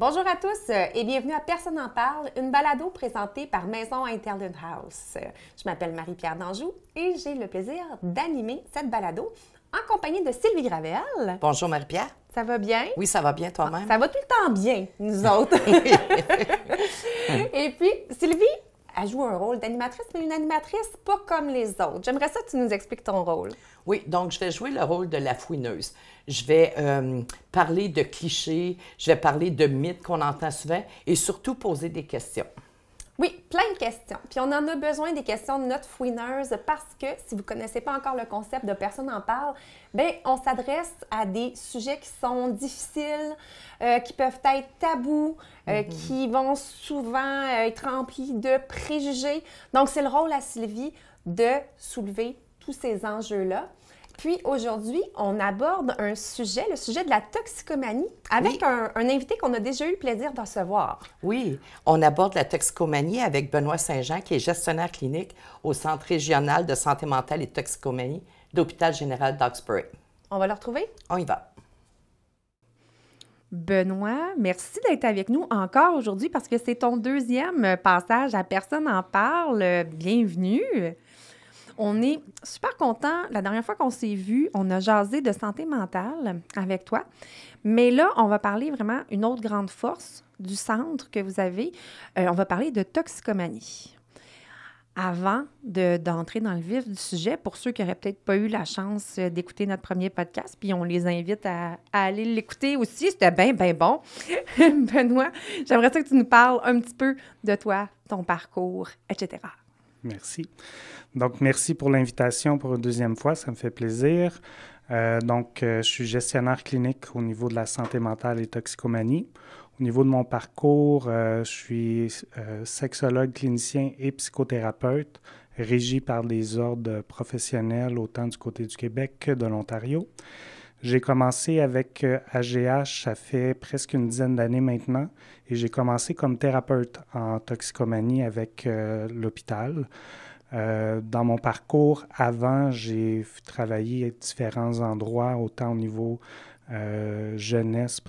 Bonjour à tous et bienvenue à Personne n'en parle, une balado présentée par Maison Interlude House. Je m'appelle Marie-Pierre Danjou et j'ai le plaisir d'animer cette balado en compagnie de Sylvie Gravel. Bonjour Marie-Pierre. Ça va bien? Oui, ça va bien toi-même. Ça va tout le temps bien, nous autres. Et puis, Sylvie, elle joue un rôle d'animatrice, mais une animatrice pas comme les autres. J'aimerais ça que tu nous expliques ton rôle. Oui, donc je vais jouer le rôle de la fouineuse. Je vais parler de clichés, je vais parler de mythes qu'on entend souvent et surtout poser des questions. Oui, plein de questions. Puis on en a besoin des questions de notre fouineuse parce que si vous ne connaissez pas encore le concept de Personne n'en parle, bien, on s'adresse à des sujets qui sont difficiles, qui peuvent être tabous, qui vont souvent être remplis de préjugés. Donc, c'est le rôle à Sylvie de soulever tous ces enjeux-là. Puis aujourd'hui, on aborde un sujet, le sujet de la toxicomanie, avec un invité qu'on a déjà eu le plaisir de recevoir. Oui, on aborde la toxicomanie avec Benoît Saint-Jean, qui est gestionnaire clinique au Centre régional de santé mentale et toxicomanie d'Hôpital général d'Hawkesbury. On va le retrouver? On y va. Benoît, merci d'être avec nous encore aujourd'hui parce que c'est ton deuxième passage à Personne n'en parle. Bienvenue! On est super contents. La dernière fois qu'on s'est vu, on a jasé de santé mentale avec toi. Mais là, on va parler vraiment une autre grande force du centre que vous avez. On va parler de toxicomanie. Avant d'entrer dans le vif du sujet, pour ceux qui n'auraient peut-être pas eu la chance d'écouter notre premier podcast, puis on les invite à aller l'écouter aussi, c'était bien, bien bon. Benoît, j'aimerais ça que tu nous parles un petit peu de toi, ton parcours, etc. Merci. Donc, merci pour l'invitation pour une deuxième fois, ça me fait plaisir. Je suis gestionnaire clinique au niveau de la santé mentale et toxicomanie. Au niveau de mon parcours, je suis sexologue, clinicien et psychothérapeute, régi par des ordres professionnels autant du côté du Québec que de l'Ontario. J'ai commencé avec AGH, ça fait presque une dizaine d'années maintenant, et j'ai commencé comme thérapeute en toxicomanie avec l'hôpital. Dans mon parcours avant, j'ai travaillé à différents endroits, autant au niveau jeunesse,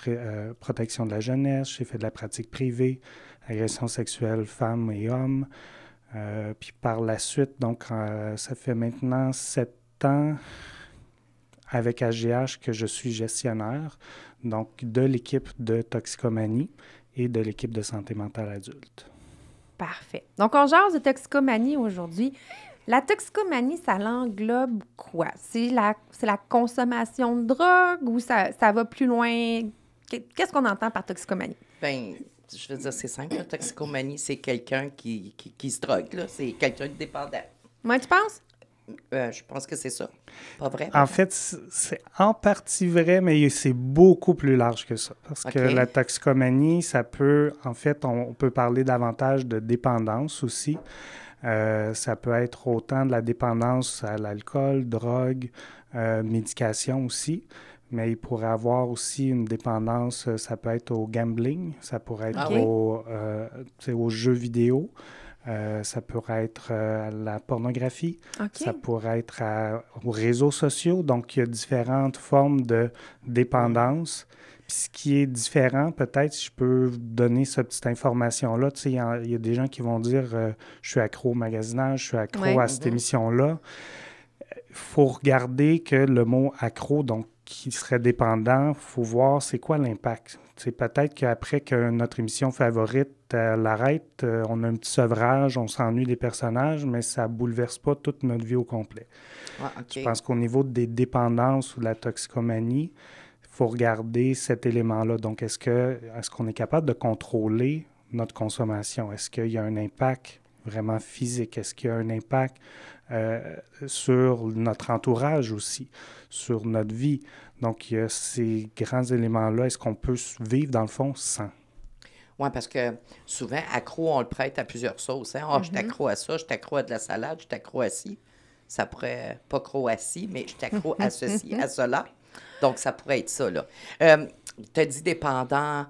protection de la jeunesse, j'ai fait de la pratique privée, agression sexuelle femmes et hommes. Puis par la suite, donc ça fait maintenant 7 ans avec AGH que je suis gestionnaire, donc de l'équipe de toxicomanie et de l'équipe de santé mentale adulte. Parfait. Donc, on jase de toxicomanie aujourd'hui. La toxicomanie, ça l'englobe quoi? C'est la consommation de drogue ou ça va plus loin? Qu'est-ce qu'on entend par toxicomanie? Bien, je veux dire, c'est simple. La toxicomanie, c'est quelqu'un qui se drogue, là. C'est quelqu'un de dépendant. Moi, tu penses? Je pense que c'est ça. Pas vrai? En fait, c'est en partie vrai, mais c'est beaucoup plus large que ça. Parce que la toxicomanie, ça peut, en fait, on peut parler davantage de dépendance aussi. Ça peut être autant de la dépendance à l'alcool, drogue, médication aussi. Mais il pourrait avoir aussi une dépendance, ça peut être au gambling, ça pourrait être aux jeux vidéo. Ça pourrait être à la pornographie, ça pourrait être aux réseaux sociaux. Donc, il y a différentes formes de dépendance. Puis ce qui est différent, peut-être, si je peux donner cette petite information-là, tu sais, il y a des gens qui vont dire je suis accro au magasinage, je suis accro à cette émission-là. Il faut regarder que le mot accro, donc qui serait dépendant, il faut voir c'est quoi l'impact. C'est peut-être qu'après que notre émission favorite l'arrête, on a un petit sevrage, on s'ennuie des personnages, mais ça ne bouleverse pas toute notre vie au complet. Je pense qu'au niveau des dépendances ou de la toxicomanie, il faut regarder cet élément-là. Donc, est-ce qu'on est capable de contrôler notre consommation? Est-ce qu'il y a un impact vraiment physique? Est-ce qu'il y a un impact sur notre entourage aussi, sur notre vie? Donc, il y a ces grands éléments-là. Est-ce qu'on peut vivre, dans le fond, sans? Oui, parce que souvent, accro, on le prête à plusieurs sauces. Hein? Je suis accro à ça, je suis accro à de la salade, je suis accro à ci. Ça pourrait, pas accro à ci, mais je suis accro à ceci, à cela. Donc, ça pourrait être ça, là. Tu as dit dépendant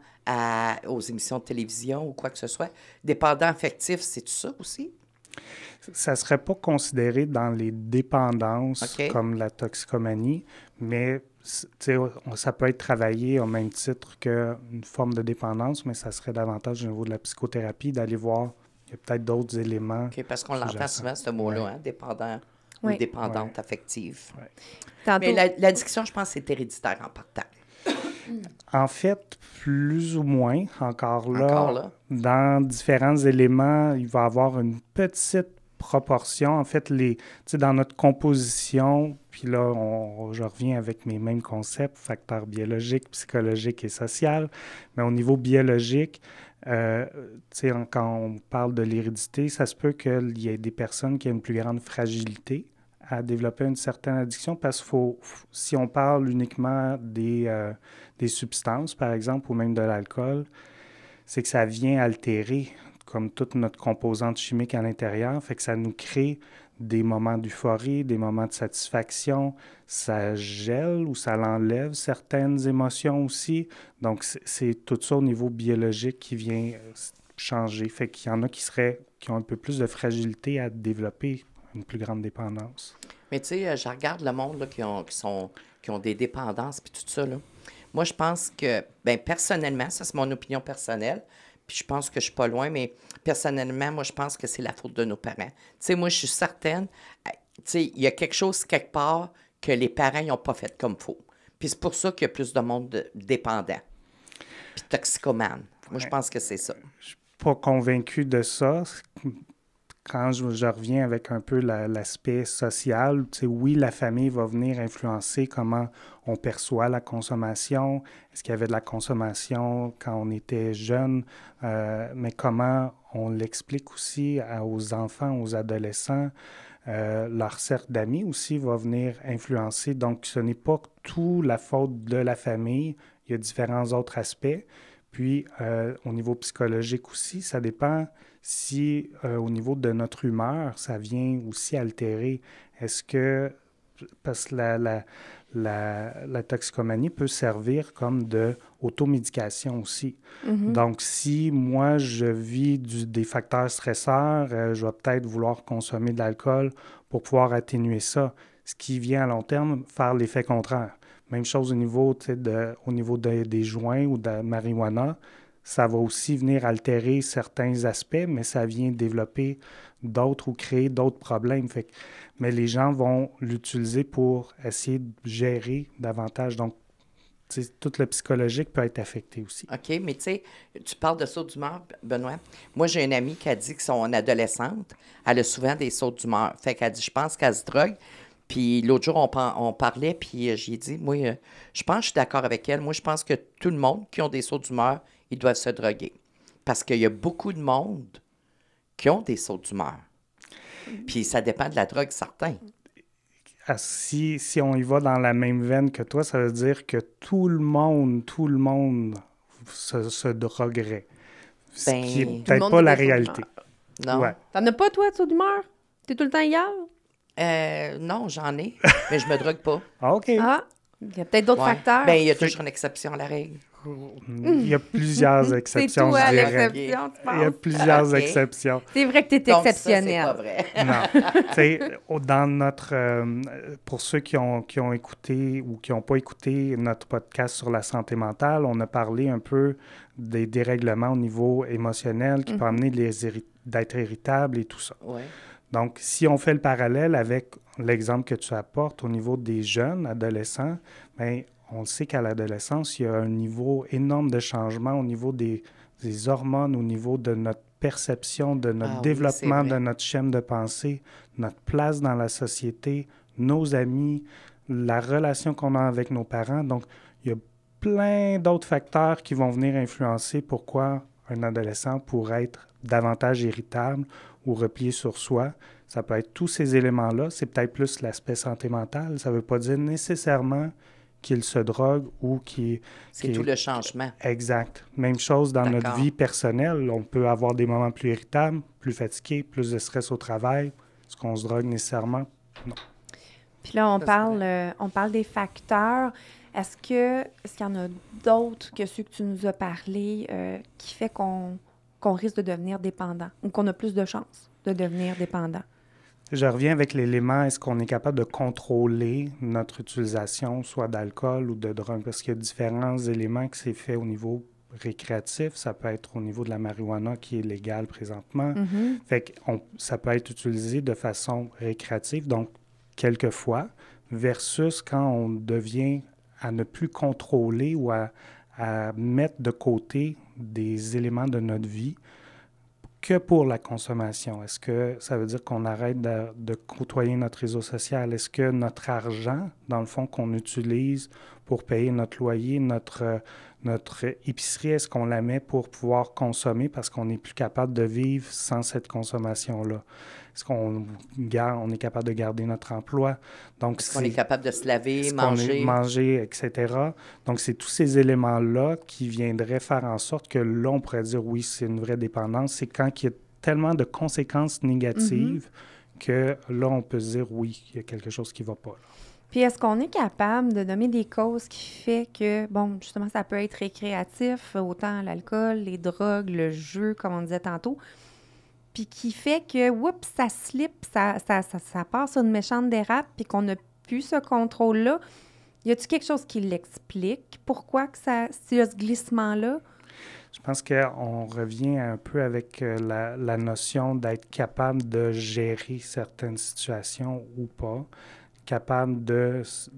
aux émissions de télévision ou quoi que ce soit. Dépendant affectif, c'est-tu ça aussi? Ça ne serait pas considéré dans les dépendances comme la toxicomanie, mais ça peut être travaillé au même titre qu'une forme de dépendance, mais ça serait davantage au niveau de la psychothérapie d'aller voir, il y a peut-être d'autres éléments. OK, parce qu'on l'entend souvent, ce mot-là, dépendant ou dépendante affective. Ouais. Mais l'addiction, je pense, c'est héréditaire en partant. En fait, plus ou moins, encore là, dans différents éléments, il va y avoir une petite proportion. En fait, dans notre composition, puis là, je reviens avec mes mêmes concepts, facteurs biologiques, psychologiques et sociaux, mais au niveau biologique, quand on parle de l'hérédité, ça se peut qu'il y ait des personnes qui ont une plus grande fragilité à développer une certaine addiction parce que si on parle uniquement des substances, par exemple, ou même de l'alcool, c'est que ça vient altérer comme toute notre composante chimique à l'intérieur, fait que ça nous crée des moments d'euphorie, des moments de satisfaction, ça gèle ou ça l'enlève certaines émotions aussi. Donc, c'est tout ça au niveau biologique qui vient changer. Fait qu'il y en a qui ont un peu plus de fragilité à développer une plus grande dépendance. Mais tu sais, je regarde le monde là, qui ont des dépendances puis tout ça. Là. Moi, je pense que, personnellement, ça c'est mon opinion personnelle, puis je pense que je suis pas loin, mais personnellement, moi, je pense que c'est la faute de nos parents. Tu sais, moi, je suis certaine, tu sais, il y a quelque chose quelque part que les parents n'ont pas fait comme il faut. Puis c'est pour ça qu'il y a plus de monde dépendant, puis toxicomane. Moi, je pense que c'est ça. Je suis pas convaincu de ça. Quand je reviens avec un peu l'aspect social, tu sais, oui, la famille va venir influencer comment on perçoit la consommation. Est-ce qu'il y avait de la consommation quand on était jeune? Mais comment on l'explique aussi aux enfants, aux adolescents? Leur cercle d'amis aussi va venir influencer. Donc, ce n'est pas tout la faute de la famille. Il y a différents autres aspects. Puis, au niveau psychologique aussi, ça dépend si, au niveau de notre humeur, ça vient aussi altérer. Est-ce que, parce que la toxicomanie peut servir comme de automédication aussi. Mm-hmm. Donc, si moi, je vis des facteurs stresseurs, je vais peut-être vouloir consommer de l'alcool pour pouvoir atténuer ça, ce qui vient à long terme faire l'effet contraire. Même chose au niveau des joints ou de la marijuana, ça va aussi venir altérer certains aspects, mais ça vient développer d'autres ou créer d'autres problèmes. Mais les gens vont l'utiliser pour essayer de gérer davantage. Donc, tout le psychologique peut être affecté aussi. OK, mais tu sais, tu parles de sauts d'humeur, Benoît. Moi, j'ai une amie qui a dit que son adolescente, elle a souvent des sauts d'humeur. Fait qu'elle dit, je pense qu'elle se drogue. Puis l'autre jour, on parlait, puis j'ai dit, moi, je pense que je suis d'accord avec elle. Moi, je pense que tout le monde qui ont des sauts d'humeur, ils doivent se droguer. Parce qu'il y a beaucoup de monde qui ont des sauts d'humeur. Puis ça dépend de la drogue, certain. Si on y va dans la même veine que toi, ça veut dire que tout le monde se droguerait. Ce qui n'est peut-être pas la réalité. Non. Ouais. T'en as pas, toi, de sauts d'humeur? T'es tout le temps égal? Non, j'en ai, mais je me drogue pas. Ah, OK. Ah, il y a peut-être d'autres facteurs. Il y a toujours une exception à la règle. Il y a plusieurs exceptions, c'est toi je dirais. l'exception, tu penses? Il y a plusieurs exceptions. C'est vrai que tu es exceptionnel. Donc, ça, c'est pas vrai. Non. Tu sais, dans notre... pour ceux qui ont écouté ou qui n'ont pas écouté notre podcast sur la santé mentale, on a parlé un peu des dérèglements au niveau émotionnel qui peut amener d'être irritable et tout ça. Ouais. Donc, si on fait le parallèle avec l'exemple que tu apportes au niveau des jeunes adolescents, bien, on sait qu'à l'adolescence, il y a un niveau énorme de changement au niveau des hormones, au niveau de notre perception, de notre développement, de notre schème de pensée, notre place dans la société, nos amis, la relation qu'on a avec nos parents. Donc, il y a plein d'autres facteurs qui vont venir influencer pourquoi un adolescent pourrait être davantage irritable ou replié sur soi. Ça peut être tous ces éléments-là. C'est peut-être plus l'aspect santé mentale. Ça ne veut pas dire nécessairement qu'il se drogue ou qu'il... C'est tout le changement. Exact. Même chose dans notre vie personnelle. On peut avoir des moments plus irritables, plus fatigués, plus de stress au travail. Est-ce qu'on se drogue nécessairement? Non. Puis là, on parle des facteurs. Est-ce qu'il y en a d'autres que ceux que tu nous as parlé qui fait qu'on risque de devenir dépendant ou qu'on a plus de chances? de devenir dépendant? Je reviens avec l'élément, est-ce qu'on est capable de contrôler notre utilisation, soit d'alcool ou de drogue? Parce qu'il y a différents éléments qui s'est fait au niveau récréatif. Ça peut être au niveau de la marijuana qui est légale présentement. Fait que ça peut être utilisé de façon récréative, donc quelquefois, versus quand on devient à ne plus contrôler ou à mettre de côté des éléments de notre vie que pour la consommation. Est-ce que ça veut dire qu'on arrête de côtoyer notre réseau social? Est-ce que notre argent, dans le fond, qu'on utilise pour payer notre loyer, notre épicerie, est-ce qu'on la met pour pouvoir consommer parce qu'on n'est plus capable de vivre sans cette consommation-là? Est-ce qu'on est capable de garder notre emploi? Donc, est-ce qu'on est capable de se laver, manger, etc. Donc, c'est tous ces éléments-là qui viendraient faire en sorte que là, on pourrait dire, oui, c'est une vraie dépendance. C'est quand il y a tellement de conséquences négatives que là, on peut se dire, oui, il y a quelque chose qui ne va pas. Là. Puis, est-ce qu'on est capable de nommer des causes qui fait que, bon, justement, ça peut être récréatif, autant l'alcool, les drogues, le jeu, comme on disait tantôt, puis qui fait que, oups, ça slip, ça passe sur une méchante dérape, puis qu'on n'a plus ce contrôle-là. Y a-t-il quelque chose qui l'explique? Pourquoi que s'il y a ce glissement-là? Je pense qu'on revient un peu avec la notion d'être capable de gérer certaines situations ou pas, capable de se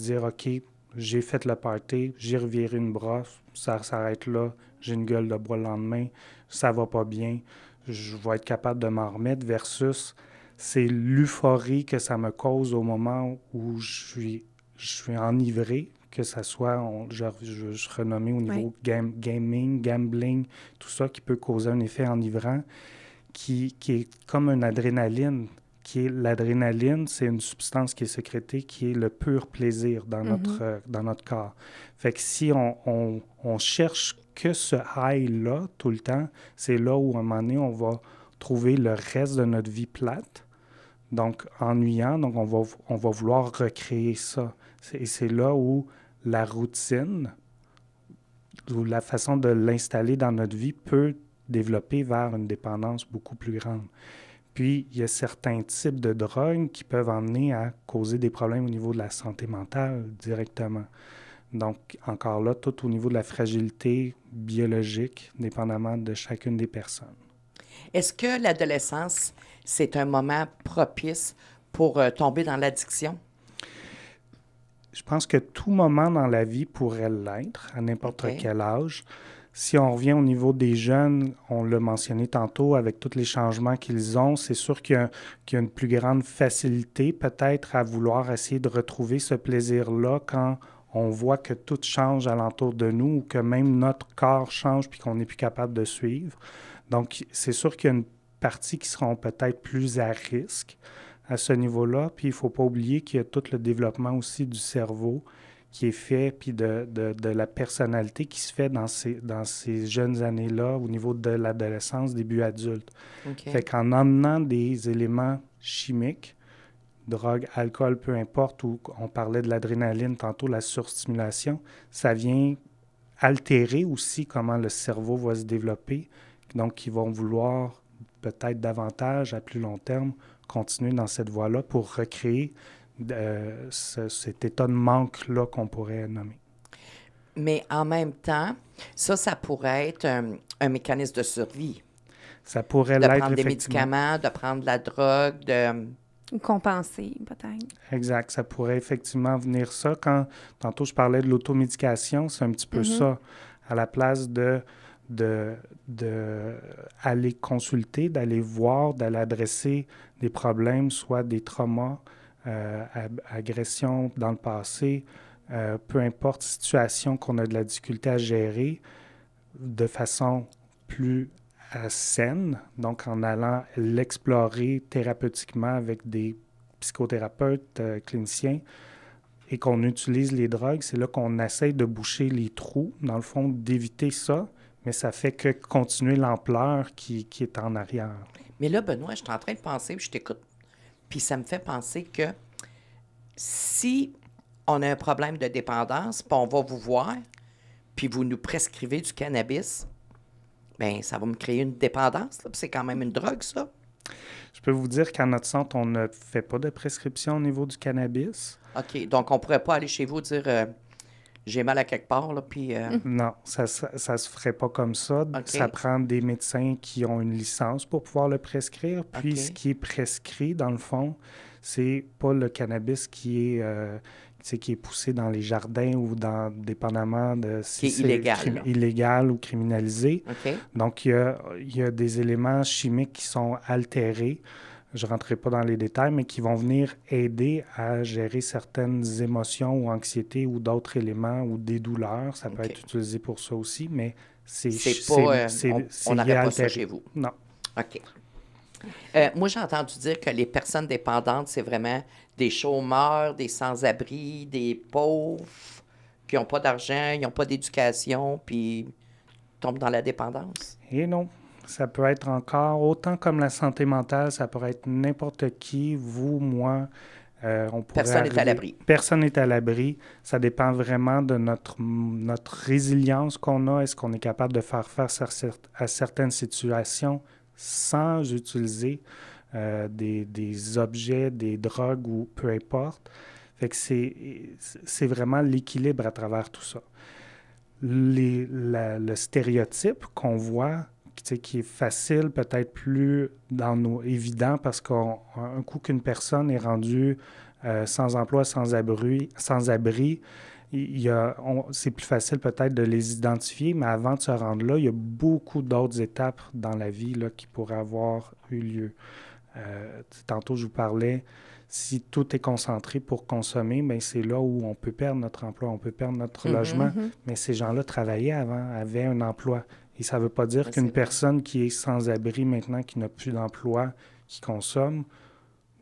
dire, OK, j'ai fait le party, j'ai reviré une brosse, ça s'arrête là, j'ai une gueule de bois le lendemain, ça va pas bien, je vais être capable de m'en remettre versus c'est l'euphorie que ça me cause au moment où je suis enivré, que ça soit, je renommais au niveau gaming, gambling, tout ça qui peut causer un effet enivrant qui est comme une adrénaline. L'adrénaline, c'est une substance qui est sécrétée qui est le pur plaisir dans notre corps. Fait que si on cherche que ce high-là tout le temps, c'est là où, à un moment donné, on va trouver le reste de notre vie plate, donc ennuyant, donc on va vouloir recréer ça. Et c'est là où la routine, ou la façon de l'installer dans notre vie peut développer vers une dépendance beaucoup plus grande. Puis, il y a certains types de drogues qui peuvent emmener à causer des problèmes au niveau de la santé mentale directement. Donc, encore là, tout au niveau de la fragilité biologique, dépendamment de chacune des personnes. Est-ce que l'adolescence, c'est un moment propice pour tomber dans l'addiction? Je pense que tout moment dans la vie pourrait l'être, à n'importe quel âge. Si on revient au niveau des jeunes, on l'a mentionné tantôt, avec tous les changements qu'ils ont, c'est sûr qu'il y a une plus grande facilité peut-être à vouloir essayer de retrouver ce plaisir-là quand on voit que tout change alentour de nous ou que même notre corps change puis qu'on n'est plus capable de suivre. Donc, c'est sûr qu'il y a une partie qui seront peut-être plus à risque à ce niveau-là. Puis, il ne faut pas oublier qu'il y a tout le développement aussi du cerveau qui est fait, puis de la personnalité qui se fait dans ces jeunes années-là au niveau de l'adolescence, début adulte. Fait qu'en emmenant des éléments chimiques, drogue, alcool, peu importe, ou on parlait de l'adrénaline tantôt, la surstimulation, ça vient altérer aussi comment le cerveau va se développer. Donc, ils vont vouloir peut-être davantage, à plus long terme, continuer dans cette voie-là pour recréer cet état de manque-là qu'on pourrait nommer. Mais en même temps, ça pourrait être un mécanisme de survie. Ça pourrait l'être, de prendre des médicaments, de prendre de la drogue, de... Compenser, peut-être. Exact. Ça pourrait effectivement venir ça. Tantôt, je parlais de l'automédication, c'est un petit peu ça. À la place d'aller consulter, d'aller voir, d'aller adresser des problèmes, soit des traumas, agressions dans le passé, peu importe situation qu'on a de la difficulté à gérer de façon plus saine, donc en allant l'explorer thérapeutiquement avec des psychothérapeutes, cliniciens, et qu'on utilise les drogues, c'est là qu'on essaie de boucher les trous, dans le fond, d'éviter ça, mais ça fait que continuer l'ampleur qui est en arrière. Mais là, Benoît, je suis en train de penser, puis je t'écoute, puis ça me fait penser que si on a un problème de dépendance, puis on va vous voir, puis vous nous prescrivez du cannabis, bien, ça va me créer une dépendance. Là. C'est quand même une drogue, ça. Je peux vous dire qu'à notre centre, on ne fait pas de prescription au niveau du cannabis. OK. Donc, on ne pourrait pas aller chez vous dire j'ai mal à quelque part, là, puis... Non, ça se ferait pas comme ça. OK. Ça prend des médecins qui ont une licence pour pouvoir le prescrire. Puis, OK. ce qui est prescrit, dans le fond, c'est pas le cannabis qui est poussé dans les jardins ou dépendamment de si Qui est illégal, là. illégal ou criminalisé. OK. Donc, il y a des éléments chimiques qui sont altérés. Je ne rentrerai pas dans les détails, mais qui vont venir aider à gérer certaines émotions ou anxiétés ou d'autres éléments ou des douleurs. Ça peut OK. être utilisé pour ça aussi, mais c'est pas... on lié n'aurait à pas ça altérer. chez vous. Non. OK. Moi, j'ai entendu dire que les personnes dépendantes, c'est vraiment des chômeurs, des sans-abri, des pauvres qui n'ont pas d'argent, ils n'ont pas d'éducation, puis tombent dans la dépendance. Et non. Ça peut être encore, autant comme la santé mentale, ça pourrait être n'importe qui, vous, moi. On pourrait Personne n'est à l'abri. Personne n'est à l'abri. Ça dépend vraiment de notre résilience qu'on a. Est-ce qu'on est capable de faire face à certaines situations sans utiliser des objets, des drogues ou peu importe. Fait que c'est vraiment l'équilibre à travers tout ça. Le stéréotype qu'on voit, qui est facile, peut-être plus évident, parce qu'un coup qu'une personne est rendue sans emploi, sans abri, c'est plus facile peut-être de les identifier, mais avant de se rendre là, il y a beaucoup d'autres étapes dans la vie là, qui pourraient avoir eu lieu. Tantôt, je vous parlais, si tout est concentré pour consommer, bien, c'est là où on peut perdre notre emploi, on peut perdre notre logement. Mais ces gens-là travaillaient avant, avaient un emploi. Et ça ne veut pas dire qu'une personne qui est sans abri maintenant, qui n'a plus d'emploi, qui consomme,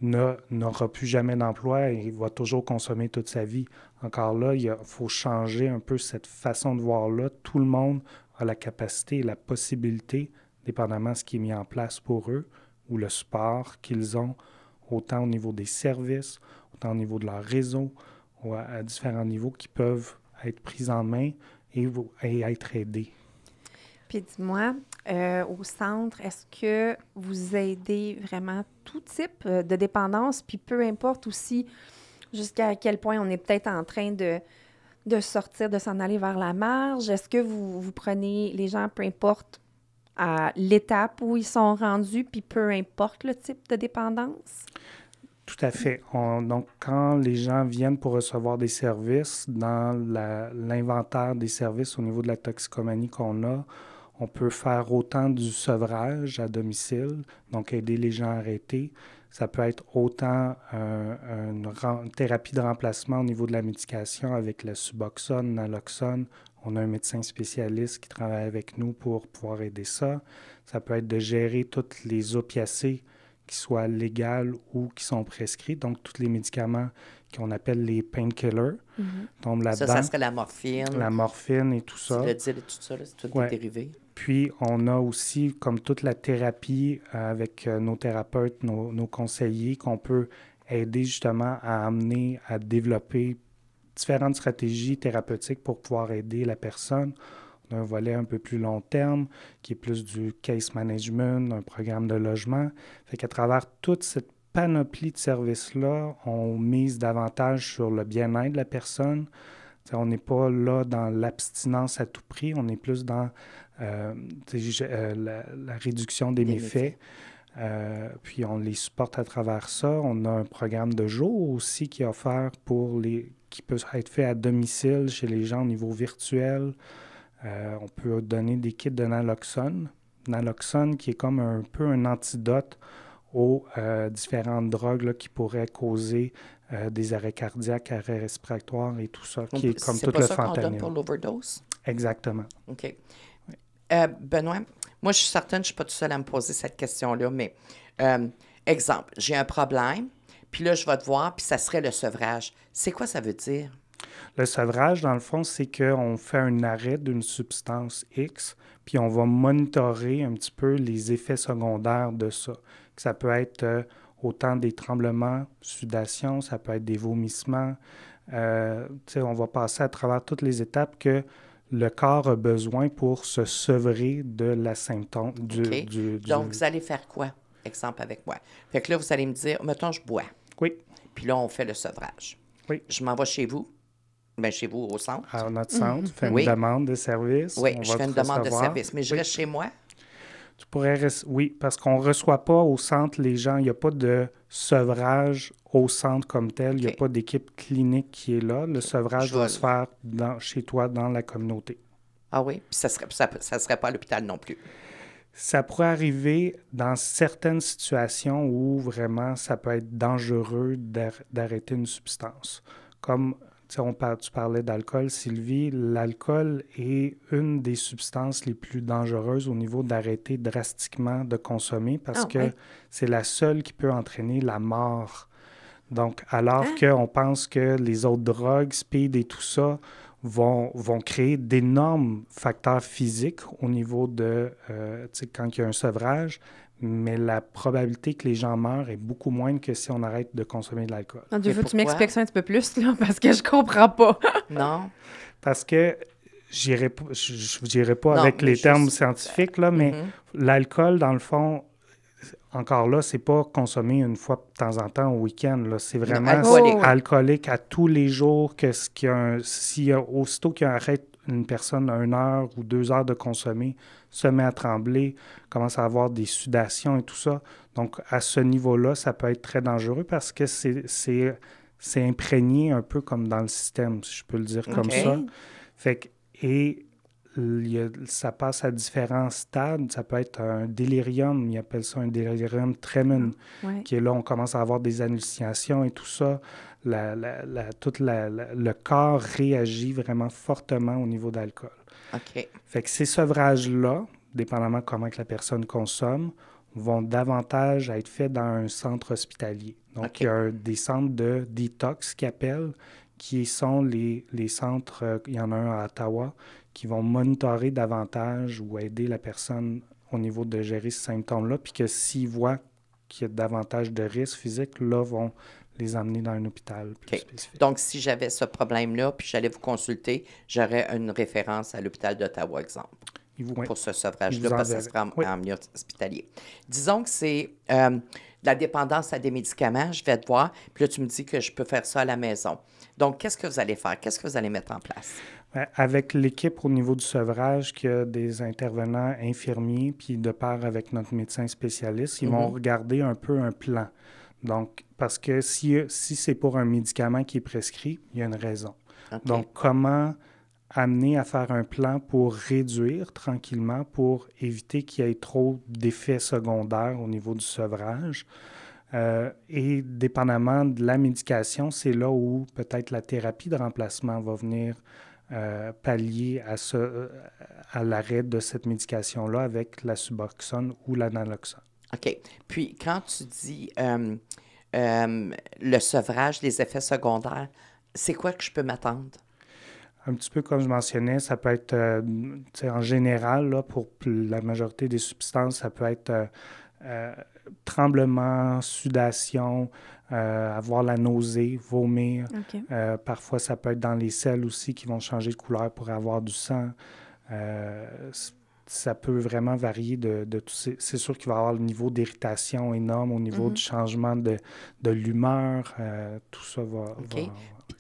n'aura plus jamais d'emploi et va toujours consommer toute sa vie. Encore là, il faut changer un peu cette façon de voir-là. Tout le monde a la capacité et la possibilité, dépendamment de ce qui est mis en place pour eux, ou le support qu'ils ont, autant au niveau des services, autant au niveau de leur réseau, ou à différents niveaux qui peuvent être pris en main et être aidés. Puis dis-moi, au centre, est-ce que vous aidez vraiment tout type de dépendance, puis peu importe aussi jusqu'à quel point on est peut-être en train de sortir, de s'en aller vers la marge? Est-ce que vous prenez les gens, peu importe à l'étape où ils sont rendus, puis peu importe le type de dépendance? Tout à fait. Donc, quand les gens viennent pour recevoir des services, dans l'inventaire des services au niveau de la toxicomanie qu'on a, on peut faire autant du sevrage à domicile, donc aider les gens à arrêter. Ça peut être autant une thérapie de remplacement au niveau de la médication avec le Suboxone, Naloxone. On a un médecin spécialiste qui travaille avec nous pour pouvoir aider ça. Ça peut être de gérer toutes les opiacés qui soient légales ou qui sont prescrits, donc tous les médicaments qu'on appelle les painkillers tombent là-dedans. Ça serait la morphine. La morphine et tout ça. Le Tylenol et tout ça, c'est tout des dérivés. Puis, on a aussi, comme toute la thérapie avec nos thérapeutes, nos conseillers, qu'on peut aider justement à amener à développer différentes stratégies thérapeutiques pour pouvoir aider la personne. On a un volet un peu plus long terme, qui est plus du case management, un programme de logement. Fait qu'à travers toute cette panoplie de services-là, on mise davantage sur le bien-être de la personne. T'sais, on n'est pas là dans l'abstinence à tout prix, on est plus dans la réduction des méfaits. Puis on les supporte à travers ça. On a un programme de jour aussi qui est offert qui peut être fait à domicile chez les gens au niveau virtuel. On peut donner des kits de naloxone. Naloxone qui est comme un peu un antidote aux différentes drogues là, qui pourraient causer des arrêts cardiaques, arrêts respiratoires et tout ça, qui est comme tout le fentanyl. C'est pas ça qu'on donne pour l'overdose? Exactement. OK. Benoît, moi, je suis certaine, je ne suis pas tout seul à me poser cette question-là, mais exemple, j'ai un problème, puis là, je vais te voir, puis ça serait le sevrage. C'est quoi ça veut dire? Le sevrage, dans le fond, c'est qu'on fait un arrêt d'une substance X, puis on va monitorer un petit peu les effets secondaires de ça. Ça peut être autant des tremblements, sudation, ça peut être des vomissements. On va passer à travers toutes les étapes que le corps a besoin pour se sevrer de la symptôme. Donc, vous allez faire quoi? Exemple avec moi. Fait que là, vous allez me dire, mettons, je bois. Oui. Puis là, on fait le sevrage. Oui. Je m'en vais chez vous. Bien, chez vous, au centre. À notre centre, tu fais une demande de service. Oui, je fais une demande de service. Mais je reste chez moi? Tu pourrais rester... Oui, parce qu'on ne reçoit pas au centre les gens. Il n'y a pas de sevrage au centre comme tel. Il n'y a pas d'équipe clinique qui est là. Le sevrage doit se faire chez toi, dans la communauté. Ah oui? Puis ça serait pas à l'hôpital non plus? Ça pourrait arriver dans certaines situations où vraiment ça peut être dangereux d'arrêter une substance. Comme tu parlais d'alcool, Sylvie, l'alcool est une des substances les plus dangereuses au niveau d'arrêter drastiquement de consommer parce que c'est la seule qui peut entraîner la mort. Donc, alors qu'on pense que les autres drogues, speed et tout ça, vont créer d'énormes facteurs physiques au niveau de, quand il y a un sevrage, mais la probabilité que les gens meurent est beaucoup moindre que si on arrête de consommer de l'alcool. Il faut que tu m'expliques ça un petit peu plus, là, parce que je comprends pas. Non. Parce que je n'irai pas avec les termes scientifiques, là, mais l'alcool, dans le fond, encore là, c'est pas consommer une fois de temps en temps au week-end. Là. C'est vraiment alcoolique à tous les jours. Aussitôt qu'il arrête une personne 1 heure ou 2 heures de consommer, se met à trembler, commence à avoir des sudations et tout ça. Donc, à ce niveau-là, ça peut être très dangereux parce que c'est imprégné un peu comme dans le système, si je peux le dire comme ça. Fait que, ça passe à différents stades. Ça peut être un délirium, ils appellent ça un délirium tremens, qui est là, on commence à avoir des hallucinations et tout ça. Le corps réagit vraiment fortement au niveau d'alcool. OK. Fait que ces sevrages-là, dépendamment comment que la personne consomme, vont davantage être faits dans un centre hospitalier. Donc, il y a des centres de détox qu'ils appellent, qui sont les centres, il y en a un à Ottawa, qui vont monitorer davantage ou aider la personne au niveau de gérer ces symptômes-là, puis que s'ils voient qu'il y a davantage de risques physiques, là, vont les emmener dans un hôpital plus spécifique. Donc, si j'avais ce problème-là, puis j'allais vous consulter, j'aurais une référence à l'hôpital d'Ottawa, exemple, pour ce sevrage-là, parce que ça sera en milieu hospitalier. Disons que c'est la dépendance à des médicaments, je vais te voir, puis là, tu me dis que je peux faire ça à la maison. Donc, qu'est-ce que vous allez faire? Qu'est-ce que vous allez mettre en place? Avec l'équipe au niveau du sevrage, qui a des intervenants infirmiers, puis de part avec notre médecin spécialiste, ils vont regarder un peu un plan. Donc, parce que si c'est pour un médicament qui est prescrit, il y a une raison. Donc, comment amener à faire un plan pour réduire tranquillement, pour éviter qu'il y ait trop d'effets secondaires au niveau du sevrage. Et dépendamment de la médication, c'est là où peut-être la thérapie de remplacement va venir pallier à l'arrêt de cette médication-là avec la Suboxone ou la Naloxone. OK. Puis, quand tu dis le sevrage, les effets secondaires, c'est quoi que je peux m'attendre? Un petit peu comme je mentionnais, ça peut être, en général, là, pour la majorité des substances, ça peut être tremblement, sudation, avoir la nausée, vomir. Parfois, ça peut être dans les selles aussi qui vont changer de couleur pour avoir du sang. Ça peut vraiment varier de tout. C'est sûr qu'il va y avoir le niveau d'irritation énorme au niveau du changement de l'humeur. Tout ça va...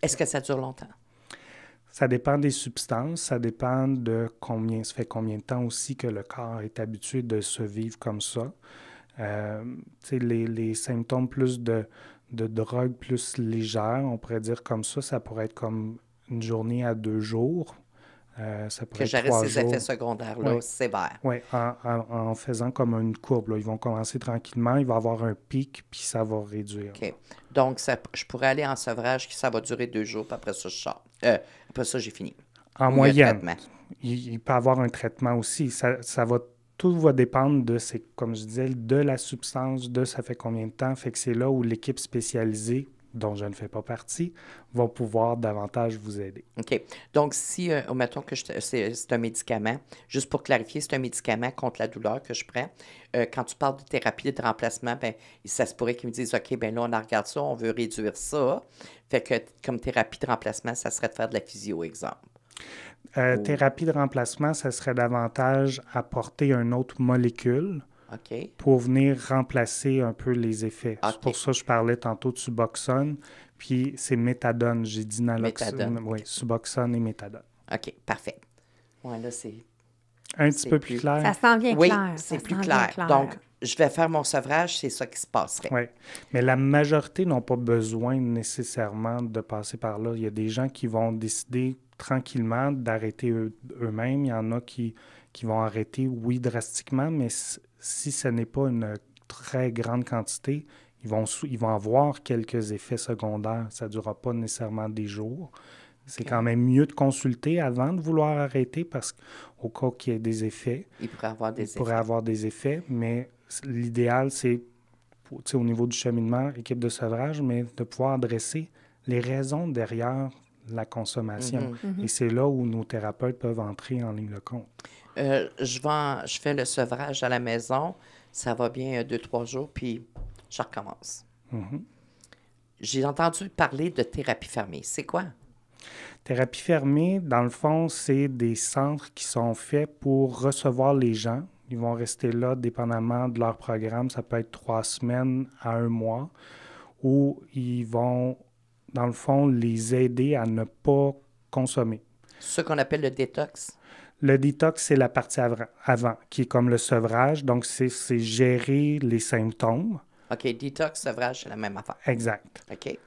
Est-ce que ça dure longtemps? Ça dépend des substances, ça dépend de ça fait combien de temps aussi que le corps est habitué de se vivre comme ça. Les symptômes plus de drogue plus légères, on pourrait dire comme ça pourrait être comme une journée à 2 jours. Ça pourrait que j'arrête ces effets secondaires-là sévères. Oui, en faisant comme une courbe. Là. Ils vont commencer tranquillement, il va y avoir un pic, puis ça va réduire. OK. Donc, je pourrais aller en sevrage, ça va durer 2 jours, puis après ça, je sors. Après ça, j'ai fini. En moyenne. Il peut y avoir un traitement aussi. Tout va dépendre comme je disais, de la substance, de ça fait combien de temps. Fait que c'est là où l'équipe spécialisée, dont je ne fais pas partie, va pouvoir davantage vous aider. OK. Donc, si, mettons que c'est un médicament, juste pour clarifier, c'est un médicament contre la douleur que je prends. Quand tu parles de thérapie de remplacement, bien, ça se pourrait qu'ils me disent, OK, bien là, on regarde ça, on veut réduire ça. Fait que comme thérapie de remplacement, ça serait de faire de la physio, exemple. Thérapie de remplacement, ça serait davantage apporter une autre molécule pour venir remplacer un peu les effets. C'est pour ça que je parlais tantôt de Suboxone, puis c'est méthadone. J'ai dit naloxone. Oui, Suboxone et méthadone. OK, parfait. Oui, là, c'est... Un petit peu plus clair. Ça s'en vient clair. Oui, c'est plus clair. Donc, je vais faire mon sevrage, c'est ça qui se passerait. Oui, mais la majorité n'ont pas besoin nécessairement de passer par là. Il y a des gens qui vont décider tranquillement d'arrêter eux-mêmes. Il y en a qui vont arrêter, oui, drastiquement, mais si ce n'est pas une très grande quantité, ils vont avoir quelques effets secondaires. Ça ne durera pas nécessairement des jours. C'est quand même mieux de consulter avant de vouloir arrêter parce qu'au cas qu'il y ait des effets, il pourrait avoir des effets, mais l'idéal, c'est, au niveau du cheminement, équipe de sevrage, mais de pouvoir adresser les raisons derrière la consommation. Et c'est là où nos thérapeutes peuvent entrer en ligne de compte. Je fais le sevrage à la maison, ça va bien 2-3 jours, puis je recommence. J'ai entendu parler de thérapie fermée. C'est quoi? Thérapie fermée, dans le fond, c'est des centres qui sont faits pour recevoir les gens. Ils vont rester là dépendamment de leur programme. Ça peut être 3 semaines à 1 mois, où ils vont, dans le fond, les aider à ne pas consommer. Ce qu'on appelle le détox. Le détox, c'est la partie avant, qui est comme le sevrage. Donc, c'est gérer les symptômes. OK, détox, sevrage, c'est la même affaire. Exact. OK.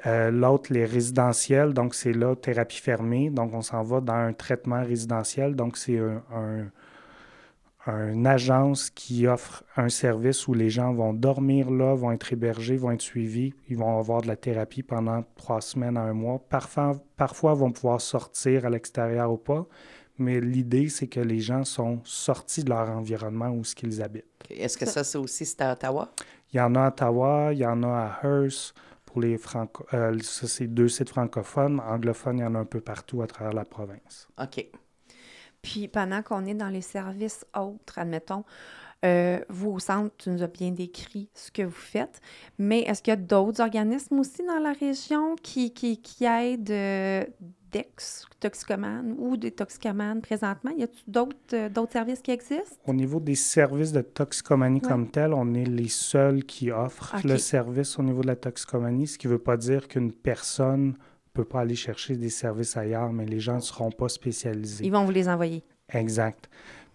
L'autre, les résidentiels, donc c'est là, thérapie fermée. Donc, on s'en va dans un traitement résidentiel. Donc, c'est une agence qui offre un service où les gens vont dormir là, vont être hébergés, vont être suivis. Ils vont avoir de la thérapie pendant 3 semaines à 1 mois. Parfois, vont pouvoir sortir à l'extérieur ou pas. Mais l'idée, c'est que les gens sont sortis de leur environnement où ils habitent. Okay. Est-ce que ça, c'est à Ottawa? Il y en a à Ottawa, il y en a à Hearst. Pour les ça, c'est 2 sites francophones. Anglophones, il y en a un peu partout à travers la province. OK. Puis, pendant qu'on est dans les services autres, admettons, vous, au centre, tu nous as bien décrit ce que vous faites, mais est-ce qu'il y a d'autres organismes aussi dans la région qui aident d'ex-toxicomanes ou des toxicomanes présentement? Y a-t-il d'autres services qui existent? Au niveau des services de toxicomanie comme tel, on est les seuls qui offrent le service au niveau de la toxicomanie, ce qui ne veut pas dire qu'une personne ne peut pas aller chercher des services ailleurs, mais les gens ne seront pas spécialisés. Ils vont vous les envoyer. Exact.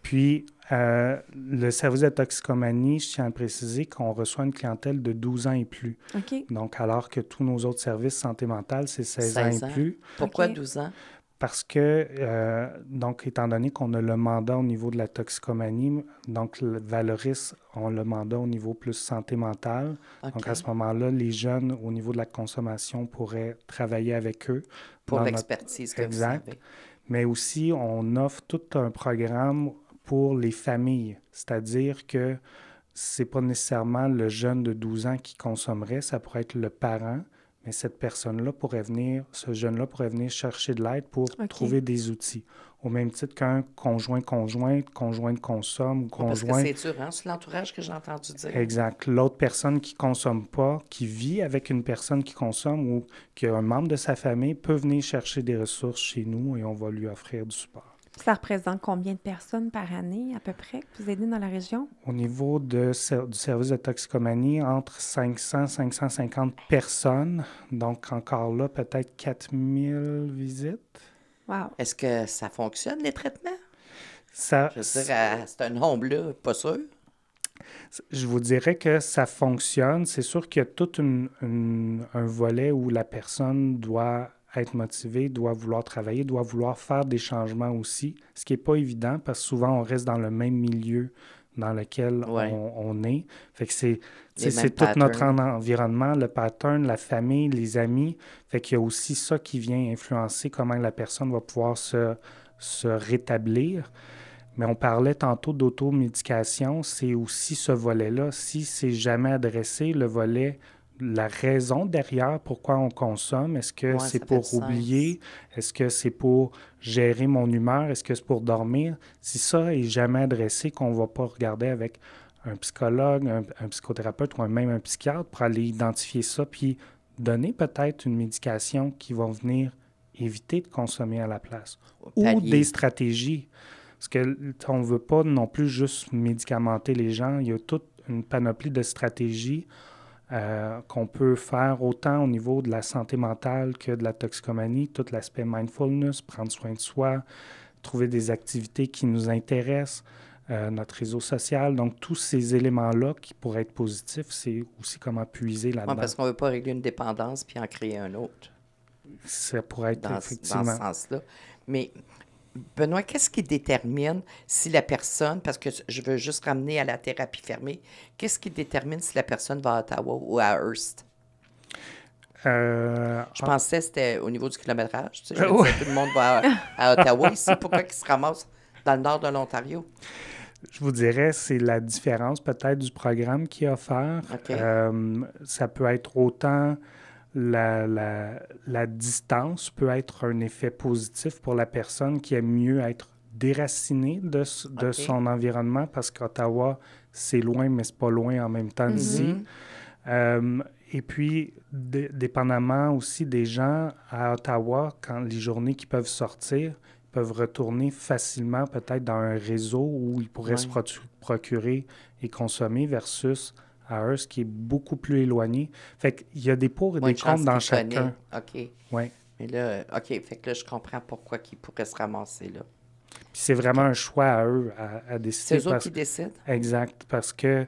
Puis, le service de toxicomanie, je tiens à préciser qu'on reçoit une clientèle de 12 ans et plus. Donc, alors que tous nos autres services santé mentale, c'est 16 ans et plus. Pourquoi 12 ans? Parce que, donc, étant donné qu'on a le mandat au niveau de la toxicomanie, donc, le Valoris, on a le mandat au niveau plus santé mentale. Donc, à ce moment-là, les jeunes, au niveau de la consommation, pourraient travailler avec eux. Pour l'expertise que vous avez. Mais aussi, on offre tout un programme pour les familles. C'est-à-dire que c'est pas nécessairement le jeune de 12 ans qui consommerait, ça pourrait être le parent, mais cette personne-là pourrait venir, ce jeune-là pourrait venir chercher de l'aide pour trouver des outils. Au même titre qu'un conjointe consomme ou conjoint... Parce que c'est dur, hein? C'est l'entourage que j'ai entendu dire. Exact. L'autre personne qui ne consomme pas, qui vit avec une personne qui consomme ou qui a un membre de sa famille, peut venir chercher des ressources chez nous et on va lui offrir du support. Ça représente combien de personnes par année, à peu près, que vous aidez dans la région? Au niveau du service de toxicomanie, entre 500 et 550 personnes. Donc, encore là, peut-être 4000 visites. Wow. Est-ce que ça fonctionne, les traitements? Je veux dire, c'est un nombre-là, pas sûr. Je vous dirais que ça fonctionne. C'est sûr qu'il y a tout un volet où la personne doit être motivée, doit vouloir travailler, doit vouloir faire des changements aussi, ce qui n'est pas évident parce que souvent, on reste dans le même milieu dans lequel on est. Fait que c'est tout notre environnement, le pattern, la famille, les amis. Fait qu'il y a aussi ça qui vient influencer comment la personne va pouvoir se rétablir. Mais on parlait tantôt d'automédication, c'est aussi ce volet-là. Si c'est jamais adressé, le volet, la raison derrière pourquoi on consomme, est-ce que c'est pour oublier? Est-ce que c'est pour gérer mon humeur? Est-ce que c'est pour dormir? Si ça est jamais adressé, qu'on ne va pas regarder avec un psychologue, un psychothérapeute ou même un psychiatre pour aller identifier ça, puis donner peut-être une médication qui va venir éviter de consommer à la place. Pallier. Ou des stratégies. Parce qu'on ne veut pas non plus juste médicamenter les gens. Il y a toute une panoplie de stratégies qu'on peut faire autant au niveau de la santé mentale que de la toxicomanie, tout l'aspect mindfulness, prendre soin de soi, trouver des activités qui nous intéressent, notre réseau social. Donc, tous ces éléments-là qui pourraient être positifs, c'est aussi comment puiser là-dedans. Oui, parce qu'on ne veut pas régler une dépendance puis en créer un autre. Ça pourrait être effectivement... Dans ce sens-là. Mais, Benoît, qu'est-ce qui détermine si la personne, parce que je veux juste ramener à la thérapie fermée, qu'est-ce qui détermine si la personne va à Ottawa ou à Hearst? Je pensais que c'était au niveau du kilométrage. Tu sais, je me disais, tout le monde va à Ottawa ici. Pourquoi ils se ramassent dans le nord de l'Ontario? Je vous dirais, c'est la différence peut-être du programme qui est offert. Okay. Ça peut être autant la distance peut être un effet positif pour la personne qui aime mieux être déracinée de son environnement parce qu'Ottawa, c'est loin, mais c'est pas loin en même temps d'ici. Et puis, dépendamment aussi des gens à Ottawa, quand les journées qui peuvent sortir, peuvent retourner facilement peut-être dans un réseau où ils pourraient se procurer et consommer versus à Hearst qui est beaucoup plus éloigné. Fait qu'il y a des pour et des contre dans chacun. OK. Oui. Mais là, OK, fait que là, je comprends pourquoi ils pourraient se ramasser là. Puis c'est vraiment un choix à eux à décider. C'est eux autres qui décident? Exact, parce que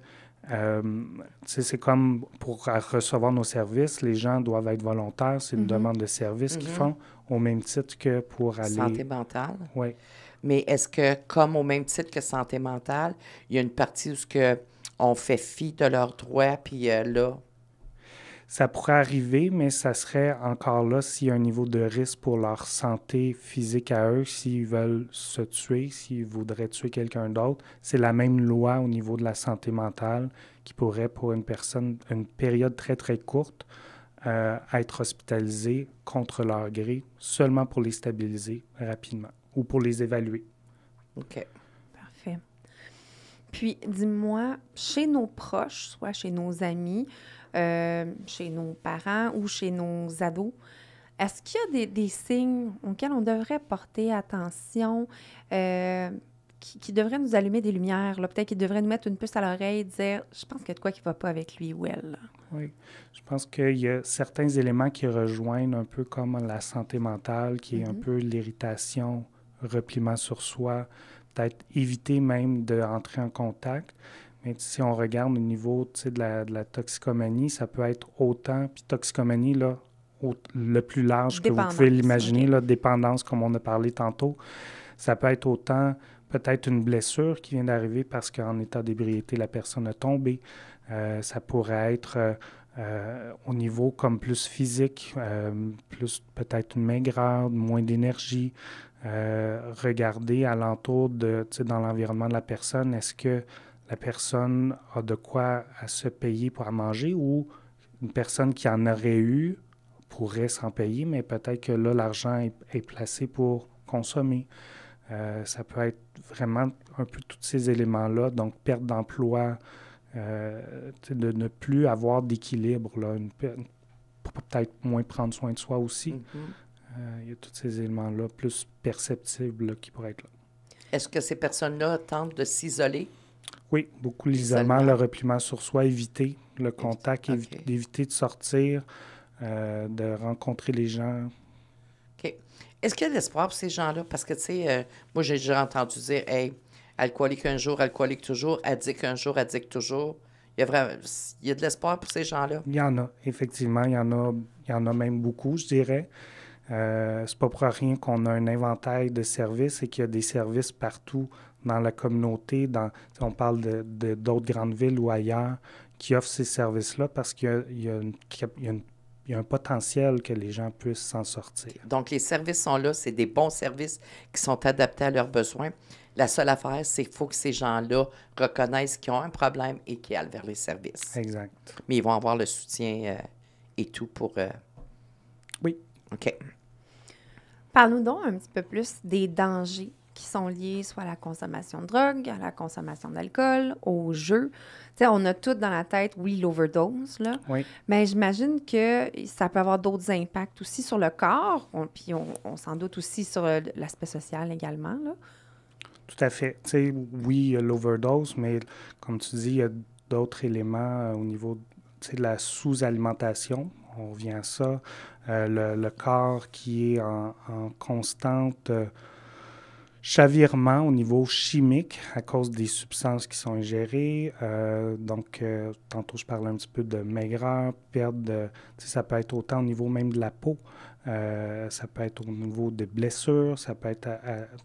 c'est comme pour recevoir nos services, les gens doivent être volontaires, c'est une demande de service qu'ils font, au même titre que pour aller... Santé mentale? Oui. Mais est-ce que, comme au même titre que santé mentale, il y a une partie où on fait fi de leurs droits, puis là... Ça pourrait arriver, mais ça serait encore là s'il y a un niveau de risque pour leur santé physique à eux, s'ils veulent se tuer, s'ils voudraient tuer quelqu'un d'autre. C'est la même loi au niveau de la santé mentale qui pourrait, pour une personne, une période très, très courte, être hospitalisée contre leur gré, seulement pour les stabiliser rapidement ou pour les évaluer. OK. Parfait. Puis, dis-moi, chez nos proches, soit chez nos amis, chez nos parents ou chez nos ados, est-ce qu'il y a des signes auxquels on devrait porter attention, qui devraient nous allumer des lumières, là? Peut-être qu'ils devraient nous mettre une puce à l'oreille et dire « Je pense qu'il y a de quoi qui ne va pas avec lui ou elle. » Oui, je pense qu'il y a certains éléments qui rejoignent un peu comme la santé mentale, qui est un peu l'irritation, repliement sur soi, peut-être éviter même d'entrer en contact. Mais si on regarde au niveau de la toxicomanie, ça peut être autant, puis toxicomanie, là, le plus large que vous pouvez l'imaginer, là, dépendance, comme on a parlé tantôt, ça peut être autant peut-être une blessure qui vient d'arriver parce qu'en état d'ébriété, la personne a tombé. Ça pourrait être au niveau comme plus physique, plus peut-être une maigreur, moins d'énergie. Regarder alentour dans l'environnement de la personne, est-ce que la personne a de quoi à se payer pour à manger ou une personne qui en aurait eu pourrait s'en payer, mais peut-être que là, l'argent est placé pour consommer. Ça peut être vraiment un peu tous ces éléments-là, donc perte d'emploi, de ne plus avoir d'équilibre, là, peut-être moins prendre soin de soi aussi. Il y a tous ces éléments-là plus perceptibles là, qui pourraient être là. Est-ce que ces personnes-là tentent de s'isoler? Oui, beaucoup l'isolement, le repliement sur soi, éviter le contact, éviter de sortir, de rencontrer les gens. OK. Est-ce qu'il y a de l'espoir pour ces gens-là? Parce que, tu sais, moi, j'ai déjà entendu dire, hey, alcoolique un jour, alcoolique toujours, addict un jour, addict toujours. Il y a de l'espoir pour ces gens-là? Il y en a, effectivement. Il y en a même beaucoup, je dirais. C'est pas pour rien qu'on a un inventaire de services et qu'il y a des services partout dans la communauté. On parle d'autres grandes villes ou ailleurs qui offrent ces services-là parce qu'il y a un potentiel que les gens puissent s'en sortir. Donc, les services sont là. C'est des bons services qui sont adaptés à leurs besoins. La seule affaire, c'est qu'il faut que ces gens-là reconnaissent qu'ils ont un problème et qu'ils aillent vers les services. Exact. Mais ils vont avoir le soutien et tout pour... Oui. OK. Parle-nous donc un petit peu plus des dangers qui sont liés soit à la consommation de drogue, à la consommation d'alcool, au jeu. Tu sais, on a tout dans la tête, oui, l'overdose, là. Oui. Mais j'imagine que ça peut avoir d'autres impacts aussi sur le corps, puis on s'en doute aussi sur l'aspect social également, là. Tout à fait. Tu sais, oui, il y a l'overdose, mais comme tu dis, il y a d'autres éléments au niveau de la sous-alimentation. On revient à ça. Le corps qui est en constante chavirement au niveau chimique à cause des substances qui sont ingérées. Tantôt, je parlais un petit peu de maigreur, perte de... Ça peut être autant au niveau même de la peau. Ça peut être au niveau des blessures, ça peut être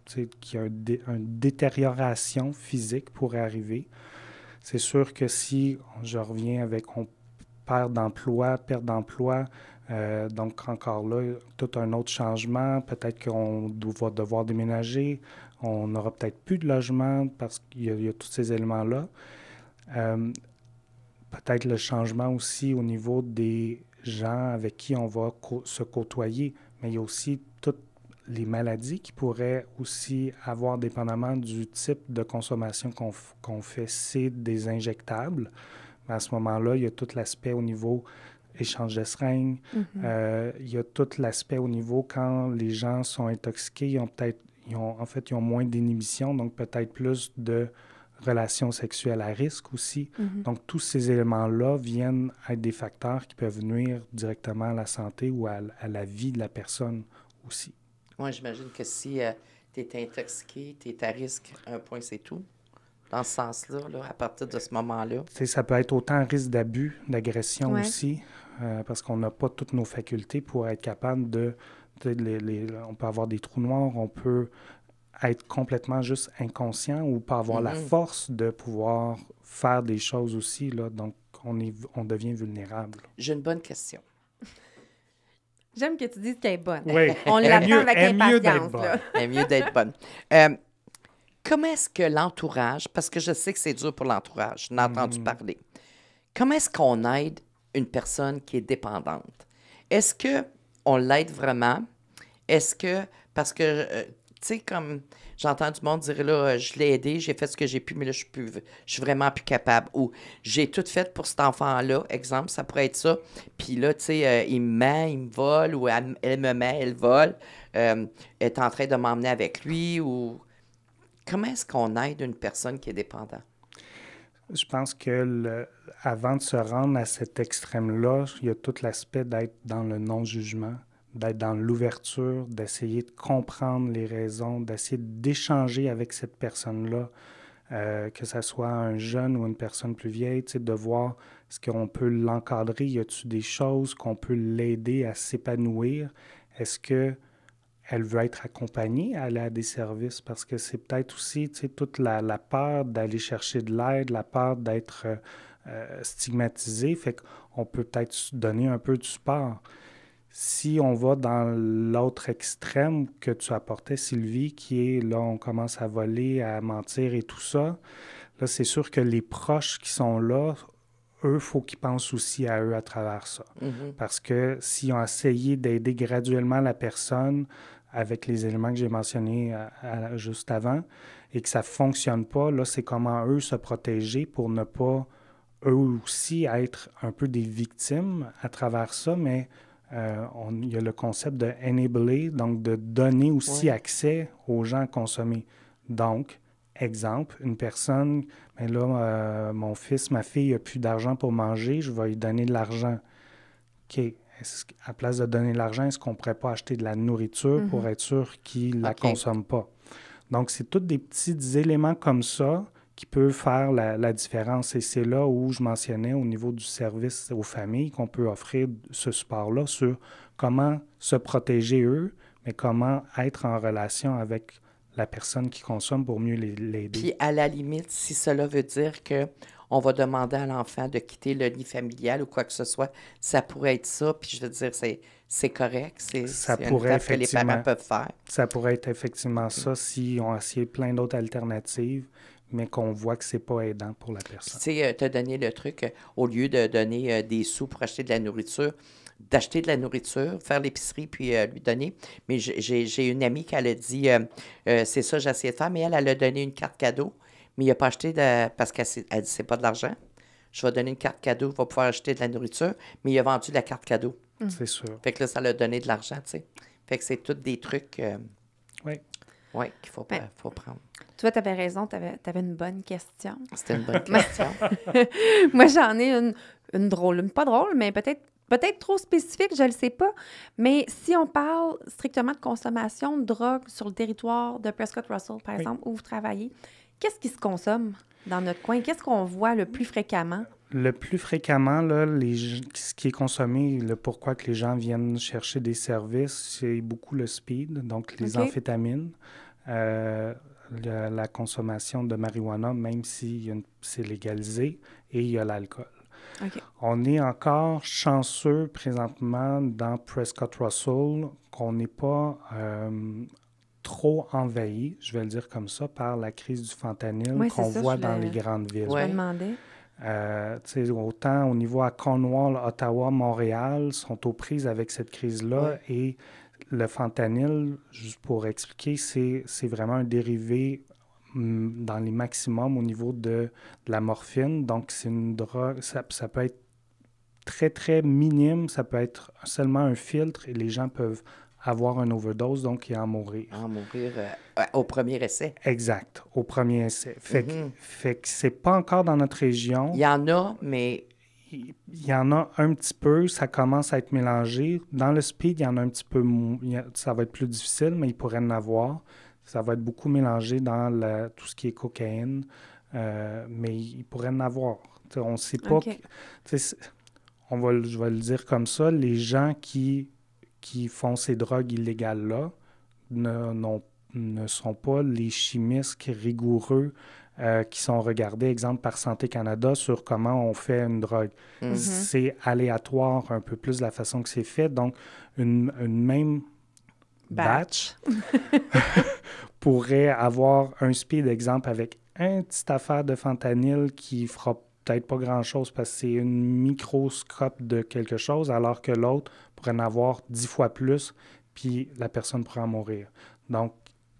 qu'il y a une détérioration physique pourrait arriver. C'est sûr que si je reviens avec perte d'emploi, donc encore là, tout un autre changement, peut-être qu'on va devoir déménager, on n'aura peut-être plus de logement parce qu'il y a tous ces éléments-là. Peut-être le changement aussi au niveau des gens avec qui on va se côtoyer, mais il y a aussi toutes les maladies qui pourraient aussi avoir, dépendamment du type de consommation qu'on fait, c'est des injectables. Mais à ce moment-là, il y a tout l'aspect au niveau échange de seringues. Il y a tout l'aspect au niveau quand les gens sont intoxiqués, ils ont moins d'inhibition, donc peut-être plus de relations sexuelles à risque aussi. Donc, tous ces éléments-là viennent être des facteurs qui peuvent nuire directement à la santé ou à la vie de la personne aussi. Moi, j'imagine que si tu es intoxiqué, tu es à risque, un point, c'est tout. Dans ce sens-là, à partir de ce moment-là. Ça peut être autant un risque d'abus, d'agression aussi, parce qu'on n'a pas toutes nos facultés pour être capable de... on peut avoir des trous noirs, on peut être complètement juste inconscient ou pas avoir la force de pouvoir faire des choses aussi, là, donc on devient vulnérable. J'ai une bonne question. J'aime que tu dises qu'elle est bonne. Oui. On l'attend avec impatience. Elle est mieux d'être bonne. Comment est-ce que l'entourage, parce que je sais que c'est dur pour l'entourage, j'en ai entendu parler, comment est-ce qu'on aide une personne qui est dépendante? Est-ce qu'on l'aide vraiment? Est-ce que, parce que, tu sais, comme j'entends du monde dire, là, je l'ai aidé, j'ai fait ce que j'ai pu, mais là, je suis vraiment plus capable. Ou j'ai tout fait pour cet enfant-là, exemple, ça pourrait être ça. Puis là, tu sais, il me ment, il me vole, ou elle me ment, elle vole, elle est en train de m'emmener avec lui, ou... Comment est-ce qu'on aide une personne qui est dépendante? Je pense que avant de se rendre à cet extrême-là, il y a tout l'aspect d'être dans le non-jugement, d'être dans l'ouverture, d'essayer de comprendre les raisons, d'essayer d'échanger avec cette personne-là, que ce soit un jeune ou une personne plus vieille, de voir est-ce qu'on peut l'encadrer, y a-t-il des choses qu'on peut l'aider à s'épanouir, est-ce que elle veut être accompagnée à aller à des services parce que c'est peut-être aussi toute la peur d'aller chercher de l'aide, la peur d'être stigmatisé, fait qu'on peut peut-être donner un peu de support. Si on va dans l'autre extrême que tu apportais, Sylvie, qui est là, on commence à voler, à mentir et tout ça, là, c'est sûr que les proches qui sont là, eux, il faut qu'ils pensent aussi à eux à travers ça. Parce que s'ils ont essayé d'aider graduellement la personne avec les éléments que j'ai mentionnés juste avant et que ça ne fonctionne pas, là, c'est comment eux se protéger pour ne pas, eux aussi, être un peu des victimes à travers ça, mais il y a le concept de « enabler », donc de donner aussi accès aux gens à consommer. Donc, exemple, une personne, mais là, mon fils, ma fille n'a plus d'argent pour manger, je vais lui donner de l'argent. OK. À place de donner de l'argent, est-ce qu'on ne pourrait pas acheter de la nourriture pour être sûr qu'il ne la consomme pas? Donc, c'est tous des petits éléments comme ça qui peuvent faire la différence. Et c'est là où je mentionnais au niveau du service aux familles qu'on peut offrir ce support-là sur comment se protéger eux, mais comment être en relation avec la personne qui consomme pour mieux l'aider. Puis, à la limite, si cela veut dire qu'on va demander à l'enfant de quitter le nid familial ou quoi que ce soit, ça pourrait être ça. Puis, je veux dire, c'est correct. C'est une étape que les parents peuvent faire. Ça pourrait être effectivement ça si on a essayé plein d'autres alternatives, mais qu'on voit que c'est pas aidant pour la personne. Tu sais, tu as donné le truc, au lieu de donner des sous pour acheter de la nourriture, d'acheter de la nourriture, faire l'épicerie, puis lui donner. Mais j'ai une amie qui elle a dit, c'est ça, j'ai essayé de faire, mais elle a donné une carte cadeau, mais il n'a pas acheté parce qu'elle dit, c'est pas de l'argent. Je vais donner une carte cadeau, il va pouvoir acheter de la nourriture, mais il a vendu la carte cadeau. C'est sûr. Fait que là, ça l'a donné de l'argent, tu sais. Fait que c'est tous des trucs oui. Ouais, qu'il faut prendre. Tu vois, tu avais raison, tu avais une bonne question. C'était une bonne question. Moi, j'en ai une drôle, pas drôle, mais peut-être trop spécifique, je ne le sais pas. Mais si on parle strictement de consommation de drogue sur le territoire de Prescott-Russell, par exemple, où vous travaillez, qu'est-ce qui se consomme dans notre coin? Qu'est-ce qu'on voit le plus fréquemment? Le plus fréquemment, là, ce qui est consommé, le pourquoi que les gens viennent chercher des services, c'est beaucoup le speed, donc les amphétamines, la consommation de marijuana, même si c'est légalisé, et il y a l'alcool. Okay. On est encore chanceux présentement dans Prescott-Russell qu'on n'est pas trop envahi, je vais le dire comme ça, par la crise du fentanyl qu'on voit dans les grandes villes. Je me demandais. Autant au niveau à Cornwall, Ottawa, Montréal sont aux prises avec cette crise-là et le fentanyl, juste pour expliquer, c'est vraiment un dérivé dans les maximums au niveau de la morphine. Donc, c'est une drogue, ça peut être très, très minime, ça peut être seulement un filtre et les gens peuvent avoir une overdose, donc et en mourir. En mourir au premier essai. Exact, au premier essai. Fait que c'est pas encore dans notre région. Il y en a, mais... Il y en a un petit peu, ça commence à être mélangé. Dans le speed, il y en a un petit peu, ça va être plus difficile, mais il pourrait en avoir. Ça va être beaucoup mélangé dans tout ce qui est cocaïne, mais il pourrait en avoir. On ne sait pas... Okay. Je vais le dire comme ça, les gens qui font ces drogues illégales-là ne sont pas les chimistes rigoureux qui sont regardés, exemple, par Santé Canada sur comment on fait une drogue. Mm-hmm. C'est aléatoire un peu plus la façon que c'est fait. Donc, une même batch pourrait avoir un speed, exemple, avec une petite affaire de fentanyl qui fera peut-être pas grand-chose parce que c'est une microscope de quelque chose, alors que l'autre pourrait en avoir 10 fois plus, puis la personne pourrait en mourir. Donc,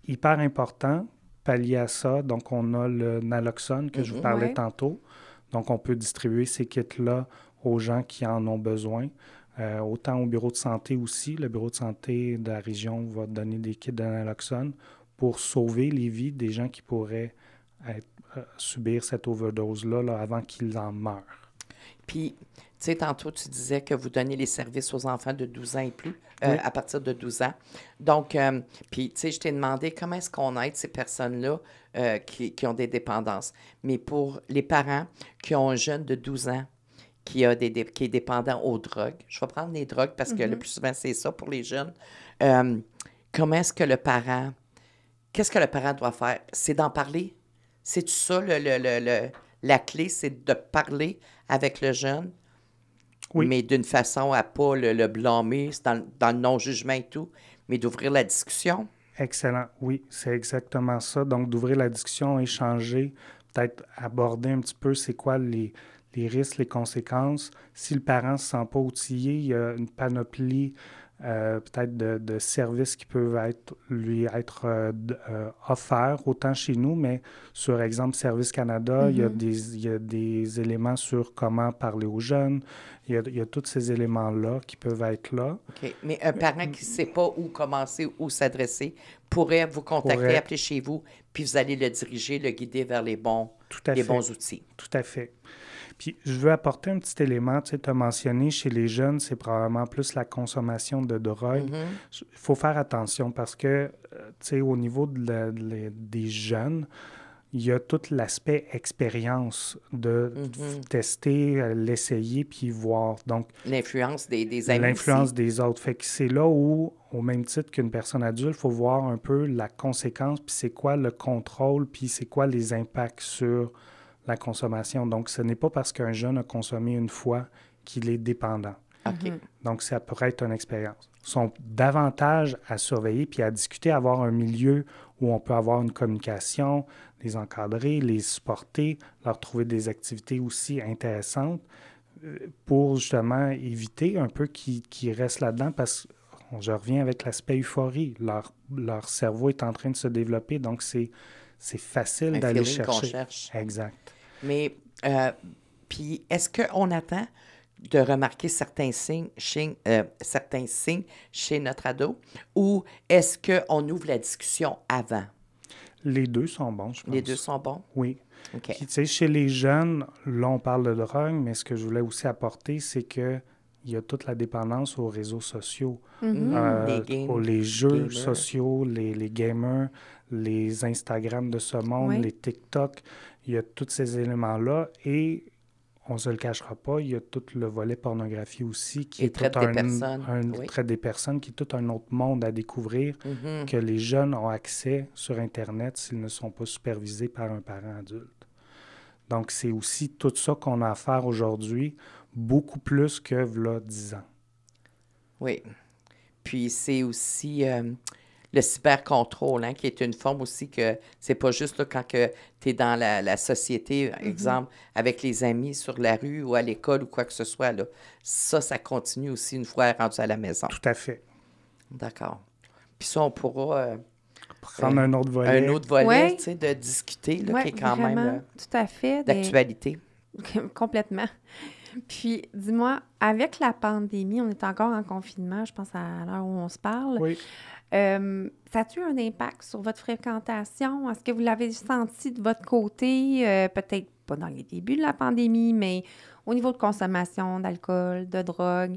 hyper important, pallier à ça. Donc, on a le naloxone que je vous parlais tantôt. Donc, on peut distribuer ces kits-là aux gens qui en ont besoin. Autant au bureau de santé aussi. Le bureau de santé de la région va donner des kits de naloxone pour sauver les vies des gens qui pourraient subir cette overdose-là avant qu'ils en meurent. Puis, tu sais, tantôt, tu disais que vous donnez les services aux enfants de 12 ans et plus, à partir de 12 ans. Donc, puis, tu sais, je t'ai demandé comment est-ce qu'on aide ces personnes-là qui ont des dépendances. Mais pour les parents qui ont un jeune de 12 ans qui est dépendant aux drogues, je vais prendre les drogues parce que le plus souvent, c'est ça pour les jeunes. Comment est-ce que qu'est-ce que le parent doit faire? C'est d'en parler? C'est-tu ça, la clé, c'est de parler avec le jeune, mais d'une façon à ne pas le blâmer, c'est dans le non-jugement et tout, mais d'ouvrir la discussion? Excellent. Oui, c'est exactement ça. Donc, d'ouvrir la discussion, échanger, peut-être aborder un petit peu c'est quoi les risques, les conséquences. Si le parent ne se sent pas outillé, il y a une panoplie peut-être de services qui peuvent lui être offerts, autant chez nous, mais sur exemple Service Canada, il y a des éléments sur comment parler aux jeunes. Il y a tous ces éléments-là qui peuvent être là. OK. Mais un parent qui ne sait pas où commencer, où s'adresser, pourrait vous contacter, appeler chez vous, puis vous allez le diriger, le guider vers les bons outils. Tout à fait. Puis, je veux apporter un petit élément. Tu as mentionné, chez les jeunes, c'est probablement plus la consommation de drogue. Il faut faire attention parce que, au niveau des jeunes, il y a tout l'aspect expérience de tester, l'essayer, puis voir. Donc, l'influence des amis. L'influence des autres. Fait que c'est là où, au même titre qu'une personne adulte, il faut voir un peu la conséquence, puis c'est quoi le contrôle, puis c'est quoi les impacts sur la consommation. Donc, ce n'est pas parce qu'un jeune a consommé une fois qu'il est dépendant. Okay. Donc, ça pourrait être une expérience. Ils sont davantage à surveiller puis à discuter, avoir un milieu où on peut avoir une communication, les encadrer, les supporter, leur trouver des activités aussi intéressantes. pour justement éviter un peu qu'ils restent là-dedans parce que je reviens avec l'aspect euphorie. Leur cerveau est en train de se développer, donc c'est facile d'aller chercher. Qu'on cherche. Exact. Mais, puis, est-ce qu'on attend de remarquer certains signes chez notre ado ou est-ce qu'on ouvre la discussion avant? Les deux sont bons, je pense. Les deux sont bons? Oui. OK. Puis, tu sais, chez les jeunes, là, on parle de drogue, mais ce que je voulais aussi apporter, c'est que il y a toute la dépendance aux réseaux sociaux, les jeux sociaux, les gamers, les Instagram de ce monde, les TikTok. Il y a tous ces éléments-là et on ne se le cachera pas, il y a tout le volet pornographie aussi qui est traite des personnes, qui est tout un autre monde à découvrir que les jeunes ont accès sur Internet s'ils ne sont pas supervisés par un parent adulte. Donc, c'est aussi tout ça qu'on a à faire aujourd'hui, beaucoup plus que v'là 10 ans. Oui. Puis, c'est aussi le cybercontrôle, qui est une forme aussi que c'est pas juste là, quand tu es dans la société, exemple, avec les amis sur la rue ou à l'école ou quoi que ce soit. Là. Ça continue aussi une fois rendu à la maison. Tout à fait. D'accord. Puis ça, on pourra... prendre un autre volet. Un autre volet, tu sais, de discuter, là, qui est quand même tout à fait, d'actualité. Complètement. Puis, dis-moi, avec la pandémie, on est encore en confinement, je pense à l'heure où on se parle. Oui. Ça a-tu un impact sur votre fréquentation? Est-ce que vous l'avez senti de votre côté? Peut-être pas dans les débuts de la pandémie, mais au niveau de consommation d'alcool, de drogue.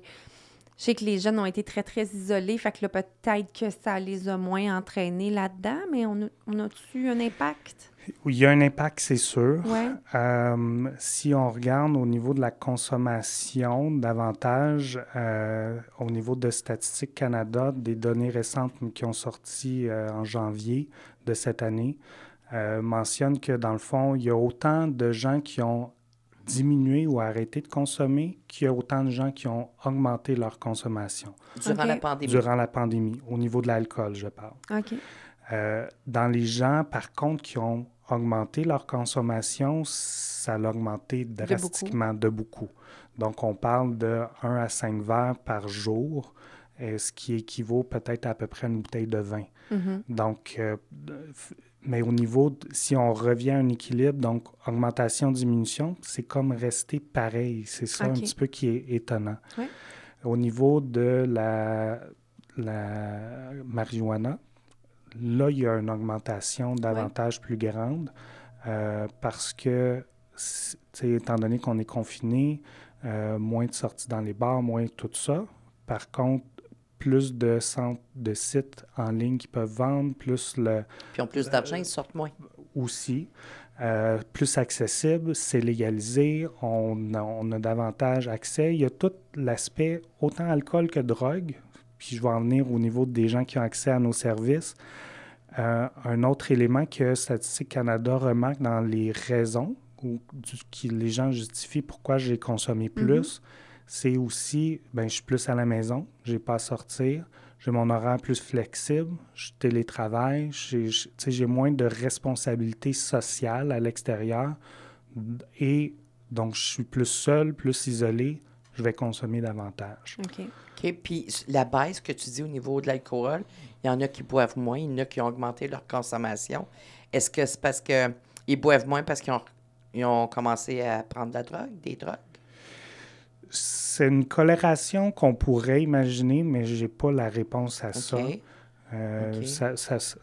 Je sais que les jeunes ont été très, très isolés, fait que là, peut-être que ça les a moins entraînés là-dedans, mais on a-tu un impact? Il y a un impact, c'est sûr. Ouais. Si on regarde au niveau de la consommation, davantage, au niveau de Statistique Canada, des données récentes qui ont sorti en janvier de cette année, mentionnent que, dans le fond, il y a autant de gens qui ont diminué ou arrêté de consommer qu'il y a autant de gens qui ont augmenté leur consommation. Durant la pandémie. Durant la pandémie, au niveau de l'alcool, je parle. OK. Dans les gens, par contre, qui ont augmenté leur consommation, ça l'a augmenté drastiquement de beaucoup. Donc, on parle de 1 à 5 verres par jour, ce qui équivaut peut-être à peu près à une bouteille de vin. Donc, mais au niveau, si on revient à un équilibre, donc augmentation-diminution, c'est comme rester pareil. C'est ça un petit peu qui est étonnant. Ouais. Au niveau de la marijuana, là, il y a une augmentation davantage plus grande parce que, étant donné qu'on est confiné, moins de sorties dans les bars, moins tout ça. Par contre, plus de centres, de sites en ligne qui peuvent vendre, plus le... Puis ont plus d'argent, ils sortent moins. Aussi. Plus accessible, c'est légalisé, on a davantage accès. Il y a tout l'aspect, autant alcool que drogue, puis je vais en venir au niveau des gens qui ont accès à nos services. Un autre élément que Statistique Canada remarque dans les raisons que les gens justifient pourquoi j'ai consommé plus, c'est aussi, je suis plus à la maison, je n'ai pas à sortir, j'ai mon horaire plus flexible, je télétravaille, j'ai moins de responsabilités sociales à l'extérieur et donc je suis plus seul, plus isolé, je vais consommer davantage. OK. Puis la baisse que tu dis au niveau de l'alcool, il y en a qui boivent moins, il y en a qui ont augmenté leur consommation. Est-ce que c'est parce qu'ils boivent moins parce qu'ils ont commencé à prendre des drogues? C'est une corrélation qu'on pourrait imaginer, mais je n'ai pas la réponse à ça.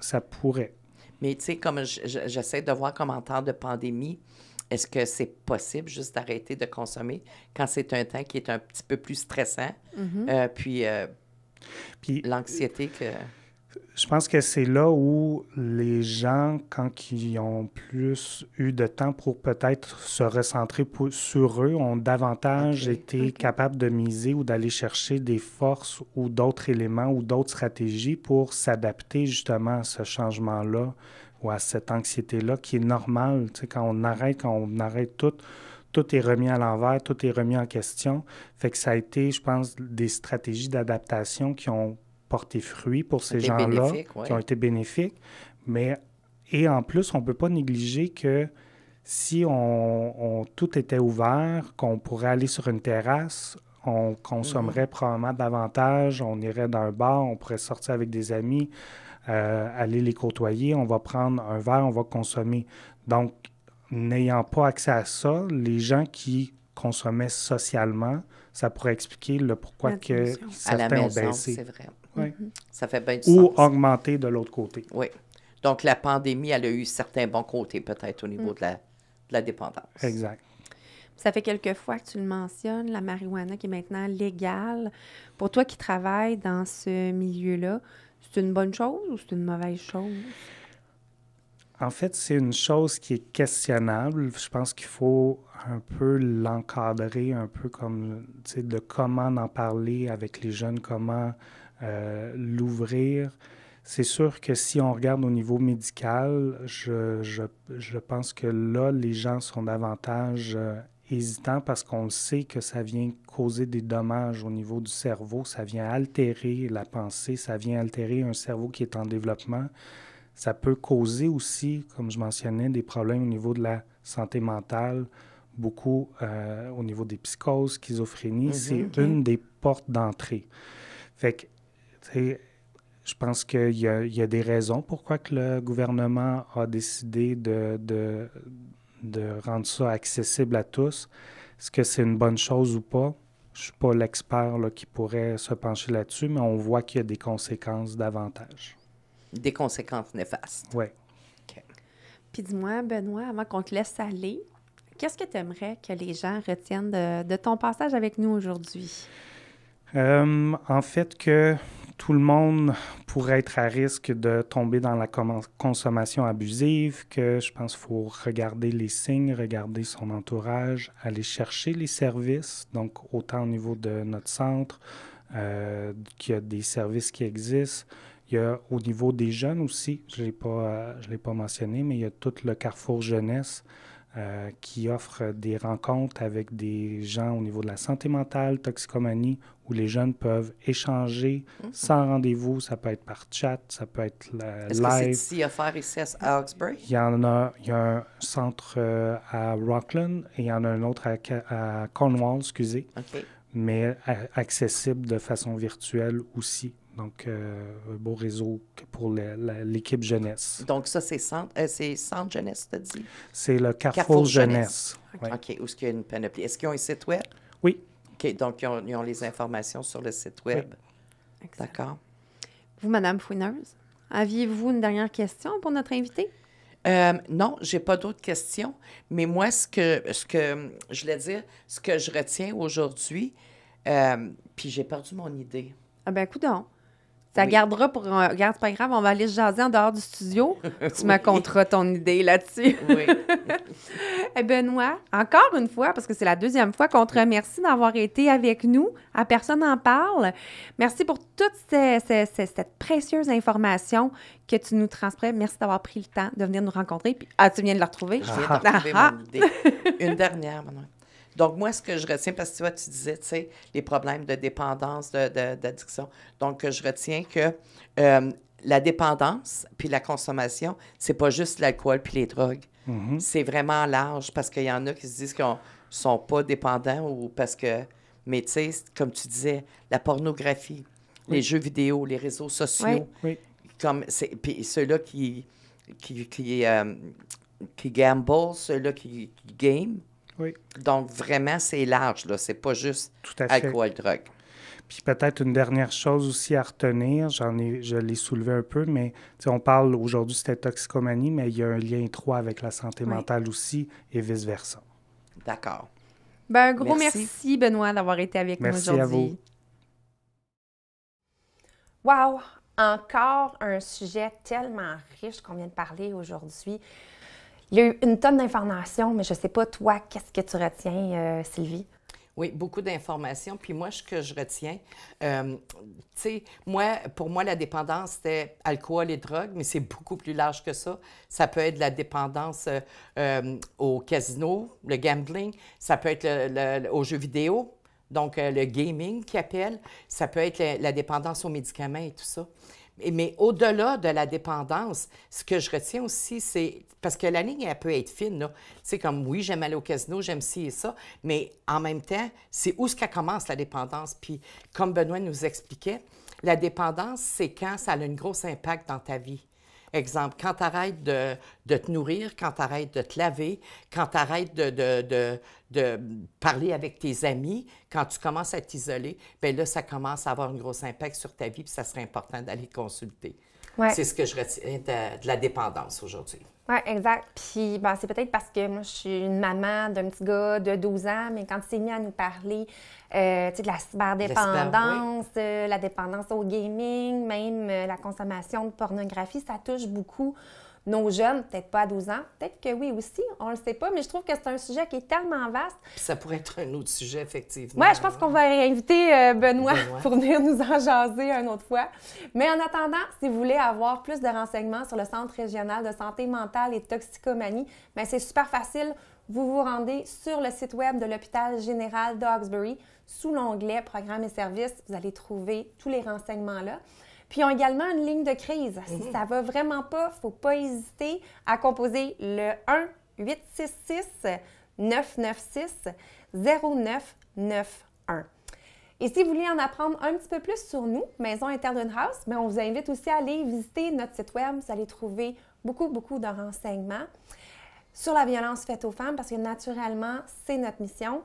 Ça pourrait. Mais tu sais, comme j'essaie de voir comme en temps de pandémie, est-ce que c'est possible juste d'arrêter de consommer quand c'est un temps qui est un petit peu plus stressant? Puis l'anxiété que... Je pense que c'est là où les gens, quand ils ont plus eu de temps pour peut-être se recentrer sur eux, ont davantage été capables de miser ou d'aller chercher des forces ou d'autres éléments ou d'autres stratégies pour s'adapter justement à ce changement-là ou à cette anxiété-là qui est normale. Tu sais, quand on arrête tout est remis à l'envers, tout est remis en question. Fait que ça a été, je pense, des stratégies d'adaptation qui ont porté fruit pour ces gens-là, qui ont été bénéfiques. Et en plus, on ne peut pas négliger que Si tout était ouvert, qu'on pourrait aller sur une terrasse, on consommerait probablement davantage, on irait dans un bar, on pourrait sortir avec des amis, aller les côtoyer, on va prendre un verre, on va consommer. Donc, n'ayant pas accès à ça, les gens qui consommaient socialement, ça pourrait expliquer le pourquoi que certains ont baissé. C'est vrai. Oui. Ça fait bien du Ou sens. augmenter de l'autre côté. Oui. Donc, la pandémie, elle a eu certains bons côtés, peut-être, au niveau de la dépendance. Exact. Ça fait quelques fois que tu le mentionnes, la marijuana qui est maintenant légale. Pour toi qui travailles dans ce milieu-là, c'est une bonne chose ou c'est une mauvaise chose? En fait, c'est une chose qui est questionnable. Je pense qu'il faut un peu l'encadrer, un peu comme, tu sais, de comment en parler avec les jeunes, comment l'ouvrir. C'est sûr que si on regarde au niveau médical, je pense que là, les gens sont davantage hésitants parce qu'on sait que ça vient causer des dommages au niveau du cerveau, ça vient altérer la pensée, ça vient altérer un cerveau qui est en développement. Ça peut causer aussi, comme je mentionnais, des problèmes au niveau de la santé mentale, beaucoup au niveau des psychoses, schizophrénie. C'est une des portes d'entrée. Fait que, tu sais, je pense qu'il y a des raisons pourquoi que le gouvernement a décidé de rendre ça accessible à tous. Est-ce que c'est une bonne chose ou pas? Je ne suis pas l'expert là, qui pourrait se pencher là-dessus, mais on voit qu'il y a des conséquences davantage. Des conséquences néfastes. Oui. OK. Puis dis-moi, Benoît, avant qu'on te laisse aller, qu'est-ce que tu aimerais que les gens retiennent de ton passage avec nous aujourd'hui? En fait, que tout le monde pourrait être à risque de tomber dans la consommation abusive, que je pense qu'il faut regarder les signes, regarder son entourage, aller chercher les services, donc autant au niveau de notre centre, qu'il y a des services qui existent. Il y a au niveau des jeunes aussi, je ne l'ai pas mentionné, mais il y a tout le Carrefour Jeunesse qui offre des rencontres avec des gens au niveau de la santé mentale, toxicomanie, où les jeunes peuvent échanger sans rendez-vous. Ça peut être par chat, ça peut être live. Est-ce que c'est ici à faire ici à Hawkesbury? Il y a un centre à Rockland et il y en a un autre à Cornwall, excusez, mais accessible de façon virtuelle aussi. Donc, un beau réseau pour l'équipe jeunesse. Donc, ça, c'est Centre Jeunesse, tu as dit? C'est le Carrefour Jeunesse. OK. OK. Où est-ce qu'il y a une panoplie? Est-ce qu'ils ont un site web? Oui. OK. Donc, ils ont les informations sur le site web. Oui. D'accord. Vous, Madame Fouineuse, aviez-vous une dernière question pour notre invité? Non, j'ai pas d'autres questions. Mais moi, ce que je voulais dire, ce que je retiens aujourd'hui, puis j'ai perdu mon idée. Ah ben, coudonc. Ça gardera pour... Regarde, c'est pas grave, on va aller se jaser en dehors du studio. Tu me conteras ton idée là-dessus. Oui. Benoît, encore une fois, parce que c'est la deuxième fois qu'on te remercie d'avoir été avec nous à Personne n'en parle. Merci pour toute cette précieuse information que tu nous transmets. Merci d'avoir pris le temps de venir nous rencontrer. Puis, tu viens de la retrouver? Je viens de retrouver mon idée. Une dernière, maintenant. Donc, moi, ce que je retiens, parce que tu disais, tu sais, les problèmes de dépendance, d'addiction. Donc, je retiens que la dépendance puis la consommation, c'est pas juste l'alcool puis les drogues. Mm-hmm. C'est vraiment large parce qu'il y en a qui se disent qu'ils ne sont pas dépendants ou parce que... Mais tu sais, comme tu disais, la pornographie, les jeux vidéo, les réseaux sociaux, puis ceux-là qui gamble, ceux-là qui game. Oui. Donc, vraiment, c'est large, là. C'est pas juste alcool, drogue. Puis peut-être une dernière chose aussi à retenir, je l'ai soulevé un peu, mais on parle aujourd'hui, c'était toxicomanie, mais il y a un lien étroit avec la santé mentale aussi et vice-versa. D'accord. Ben, un gros merci Benoît, d'avoir été avec nous aujourd'hui. Merci à vous. Wow! Encore un sujet tellement riche qu'on vient de parler aujourd'hui. Il y a eu une tonne d'informations, mais je ne sais pas, toi, qu'est-ce que tu retiens, Sylvie? Oui, beaucoup d'informations. Puis moi, ce que je retiens, tu sais, pour moi, la dépendance, c'était alcool et drogue, mais c'est beaucoup plus large que ça. Ça peut être la dépendance au casino, le gambling. Ça peut être aux jeux vidéo, donc le gaming qui appelle. Ça peut être la dépendance aux médicaments et tout ça. Mais au-delà de la dépendance, ce que je retiens aussi, c'est... Parce que la ligne, elle peut être fine, là. C'est comme, oui, j'aime aller au casino, j'aime ci et ça, mais en même temps, c'est où ce qu'elle commence, la dépendance. Puis, comme Benoît nous expliquait, la dépendance, c'est quand ça a un gros impact dans ta vie. Exemple, quand tu arrêtes de te nourrir, quand tu arrêtes de te laver, quand tu arrêtes de parler avec tes amis, quand tu commences à t'isoler, bien là, ça commence à avoir un gros impact sur ta vie, puis ça serait important d'aller te consulter. Ouais. C'est ce que je retiens de la dépendance aujourd'hui. Oui, exact. Puis, ben, c'est peut-être parce que moi, je suis une maman d'un petit gars de 12 ans, mais quand il s'est mis à nous parler de la cyberdépendance, la dépendance au gaming, même la consommation de pornographie, ça touche beaucoup nos jeunes, peut-être pas à 12 ans, peut-être que oui aussi, on le sait pas, mais je trouve que c'est un sujet qui est tellement vaste. Puis ça pourrait être un autre sujet, effectivement. Oui, je pense qu'on va inviter Benoît pour venir nous en jaser une autre fois. Mais en attendant, si vous voulez avoir plus de renseignements sur le Centre régional de santé mentale et toxicomanie, bien, c'est super facile. Vous vous rendez sur le site web de l'Hôpital général de Hawkesbury. Sous l'onglet « Programmes et services », vous allez trouver tous les renseignements là. Puis, ils ont également une ligne de crise. Si ça ne va vraiment pas, il ne faut pas hésiter à composer le 1-866-996-0991. Et si vous voulez en apprendre un petit peu plus sur nous, Maison Interne d'une House, bien, on vous invite aussi à aller visiter notre site web. Vous allez trouver beaucoup de renseignements sur la violence faite aux femmes parce que naturellement, c'est notre mission.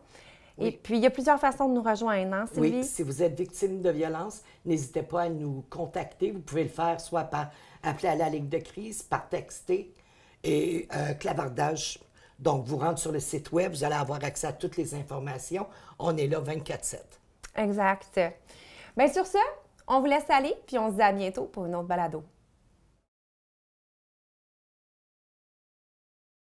Oui. Et puis, il y a plusieurs façons de nous rejoindre, hein, Sylvie? Oui, si vous êtes victime de violence, n'hésitez pas à nous contacter. Vous pouvez le faire soit par appeler à la ligne de crise, par texter et clavardage. Donc, vous rentrez sur le site web, vous allez avoir accès à toutes les informations. On est là 24/7. Exact. Bien, sur ce, on vous laisse aller, puis on se dit à bientôt pour une autre balado.